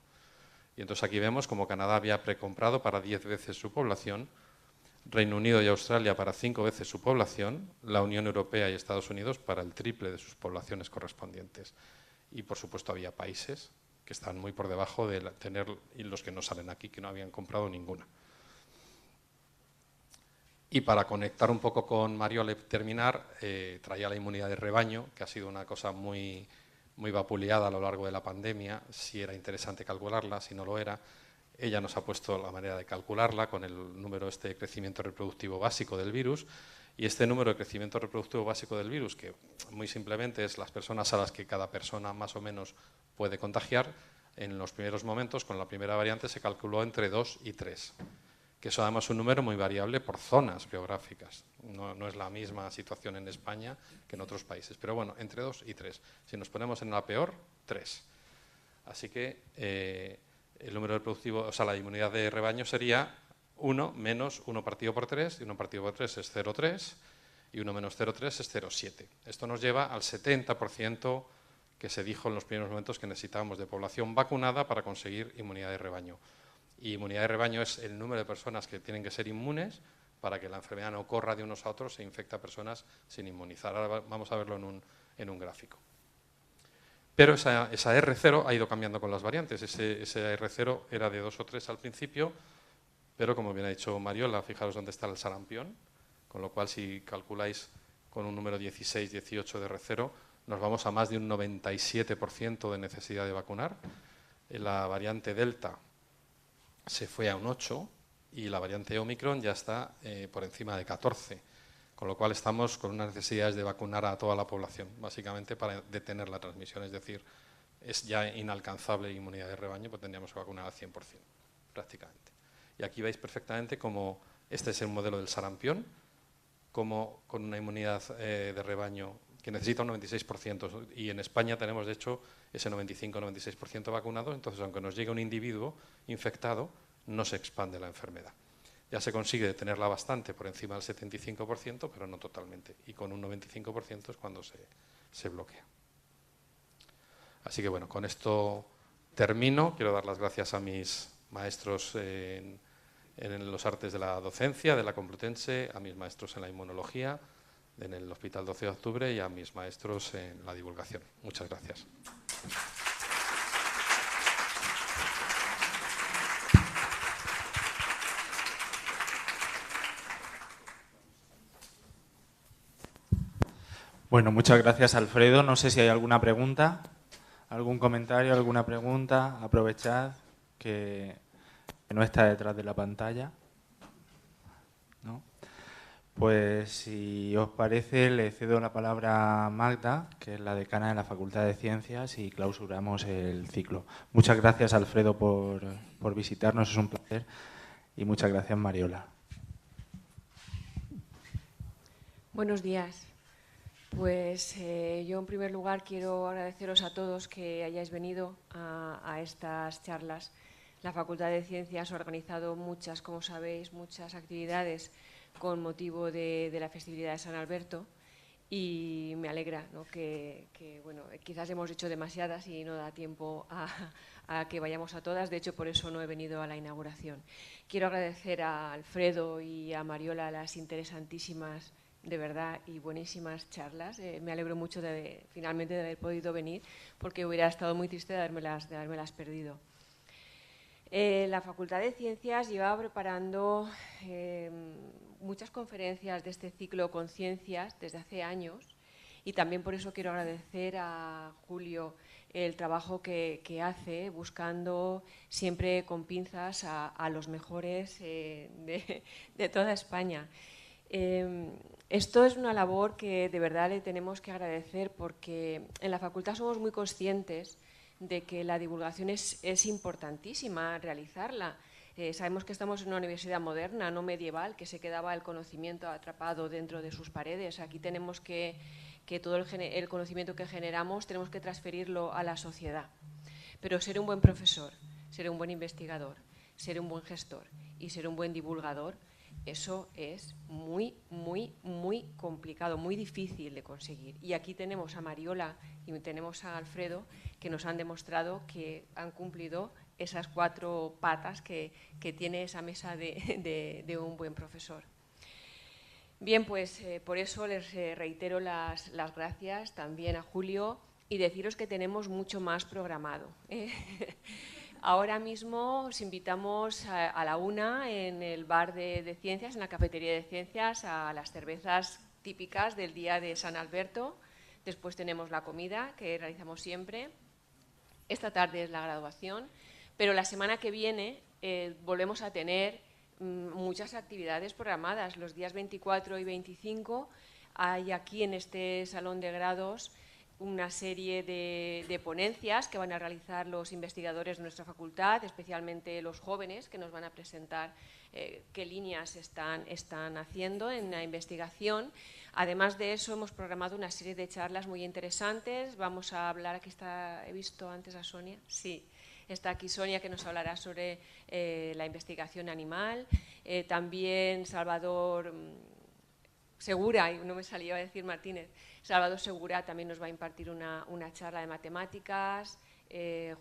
Y entonces aquí vemos como Canadá había precomprado para 10 veces su población, Reino Unido y Australia para 5 veces su población, la Unión Europea y Estados Unidos para el triple de sus poblaciones correspondientes. y por supuesto había países que están muy por debajo de tener, y los que no salen aquí, que no habían comprado ninguna. Y para conectar un poco con Mariola y terminar, traía la inmunidad de rebaño, que ha sido una cosa muy vapuleada a lo largo de la pandemia, si era interesante calcularla, si no lo era. Ella nos ha puesto la manera de calcularla con el número de crecimiento reproductivo básico del virus, y este número de crecimiento reproductivo básico del virus, que muy simplemente es las personas a las que cada persona más o menos puede contagiar, en los primeros momentos, con la primera variante, se calculó entre 2 y 3. Que eso además es un número muy variable por zonas geográficas. No es la misma situación en España que en otros países. Pero bueno, entre 2 y 3. Si nos ponemos en la peor, 3. Así que el número reproductivo, o sea, la inmunidad de rebaño sería 1 menos 1 partido por 3, y 1 partido por 3 es 0,3, y 1 menos 0,3 es 0,7. Esto nos lleva al 70% que se dijo en los primeros momentos que necesitábamos de población vacunada para conseguir inmunidad de rebaño. Y inmunidad de rebaño es el número de personas que tienen que ser inmunes para que la enfermedad no corra de unos a otros e infecte a personas sin inmunizar. Ahora vamos a verlo en un gráfico. Pero esa R0 ha ido cambiando con las variantes. Ese R0 era de 2 o 3 al principio, pero como bien ha dicho Mariola, fijaros dónde está el sarampión, con lo cual si calculáis con un número 16, 18 de R0, nos vamos a más de un 97% de necesidad de vacunar. La variante Delta se fue a un 8 y la variante Omicron ya está por encima de 14, con lo cual estamos con unas necesidades de vacunar a toda la población, básicamente para detener la transmisión, es decir, es ya inalcanzable inmunidad de rebaño, pues tendríamos que vacunar al 100%, prácticamente. Y aquí veis perfectamente cómo este es el modelo del sarampión, como con una inmunidad de rebaño que necesita un 96%, y en España tenemos, de hecho, ese 95-96% vacunado, entonces aunque nos llegue un individuo infectado, no se expande la enfermedad. Ya se consigue tenerla bastante por encima del 75%, pero no totalmente, y con un 95% es cuando se bloquea. Así que bueno, con esto termino. Quiero dar las gracias a mis maestros en los artes de la docencia, de la Complutense, a mis maestros en la inmunología, en el Hospital 12 de Octubre, y a mis maestros en la divulgación. Muchas gracias.
Bueno, muchas gracias, Alfredo. No sé si hay alguna pregunta, algún comentario, alguna pregunta. Aprovechad que no está detrás de la pantalla, ¿no? Pues si os parece, le cedo la palabra a Magda, que es la decana de la Facultad de Ciencias, y clausuramos el ciclo. Muchas gracias, Alfredo, por visitarnos, es un placer, y muchas gracias, Mariola.
Buenos días. Pues yo en primer lugar quiero agradeceros a todos que hayáis venido a estas charlas. La Facultad de Ciencias ha organizado muchas, como sabéis, muchas actividades con motivo de la festividad de San Alberto, y me alegra, ¿no?, que bueno, quizás hemos hecho demasiadas y no da tiempo a que vayamos a todas. De hecho, por eso no he venido a la inauguración. Quiero agradecer a Alfredo y a Mariola las interesantísimas, de verdad, y buenísimas charlas. Me alegro mucho finalmente de haber podido venir, porque hubiera estado muy triste de habérmelas perdido. La Facultad de Ciencias lleva preparando muchas conferencias de este ciclo Conciencias desde hace años, y también por eso quiero agradecer a Julio el trabajo que hace, buscando siempre con pinzas a los mejores de toda España. Esto es una labor que de verdad le tenemos que agradecer, porque en la facultad somos muy conscientes de que la divulgación es importantísima realizarla. Sabemos que estamos en una universidad moderna, no medieval, que se quedaba el conocimiento atrapado dentro de sus paredes. Aquí tenemos que todo el conocimiento que generamos tenemos que transferirlo a la sociedad. Pero ser un buen profesor, ser un buen investigador, ser un buen gestor y ser un buen divulgador, eso es muy, muy, muy complicado, muy difícil de conseguir. Y aquí tenemos a Mariola y tenemos a Alfredo, que nos han demostrado que han cumplido esas 4 patas que tiene esa mesa de un buen profesor. Bien, pues por eso les reitero las gracias también a Julio, y deciros que tenemos mucho más programado. Ahora mismo os invitamos a la 1 en el bar de ciencias, en la cafetería de ciencias, a las cervezas típicas del día de San Alberto. Después tenemos la comida que realizamos siempre. Esta tarde es la graduación, pero la semana que viene volvemos a tener muchas actividades programadas. Los días 24 y 25 hay aquí en este salón de grados una serie de ponencias que van a realizar los investigadores de nuestra facultad, especialmente los jóvenes, que nos van a presentar qué líneas están haciendo en la investigación. Además de eso, hemos programado una serie de charlas muy interesantes. Vamos a hablar, aquí está, he visto antes a Sonia, sí, está aquí Sonia, que nos hablará sobre la investigación animal. También Salvador Segura, y no me salía a decir Martínez, Salvador Segura también nos va a impartir una charla de matemáticas,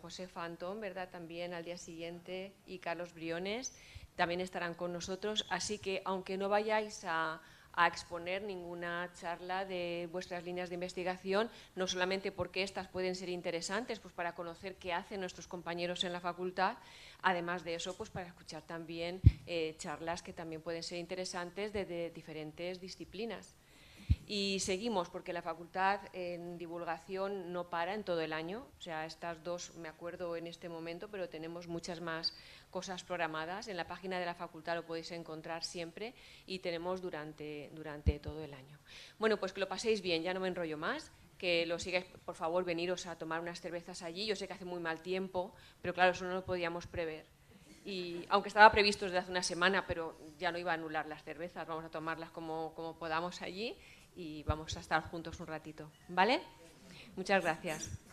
Josefa Antón, ¿verdad?, también al día siguiente, y Carlos Briones también estarán con nosotros, así que aunque no vayáis a exponer ninguna charla de vuestras líneas de investigación, no solamente porque estas pueden ser interesantes pues para conocer qué hacen nuestros compañeros en la facultad, además de eso pues para escuchar también charlas que también pueden ser interesantes de diferentes disciplinas. Y seguimos, porque la facultad en divulgación no para en todo el año, o sea, estas dos me acuerdo en este momento, pero tenemos muchas más cosas programadas. En la página de la facultad lo podéis encontrar siempre y tenemos durante todo el año. Bueno, pues que lo paséis bien, ya no me enrollo más, que lo sigáis, por favor, veniros a tomar unas cervezas allí. Yo sé que hace muy mal tiempo, pero claro, eso no lo podíamos prever. Y aunque estaba previsto desde hace una semana, pero ya no iba a anular las cervezas, vamos a tomarlas como podamos allí y vamos a estar juntos un ratito, ¿vale? Muchas gracias.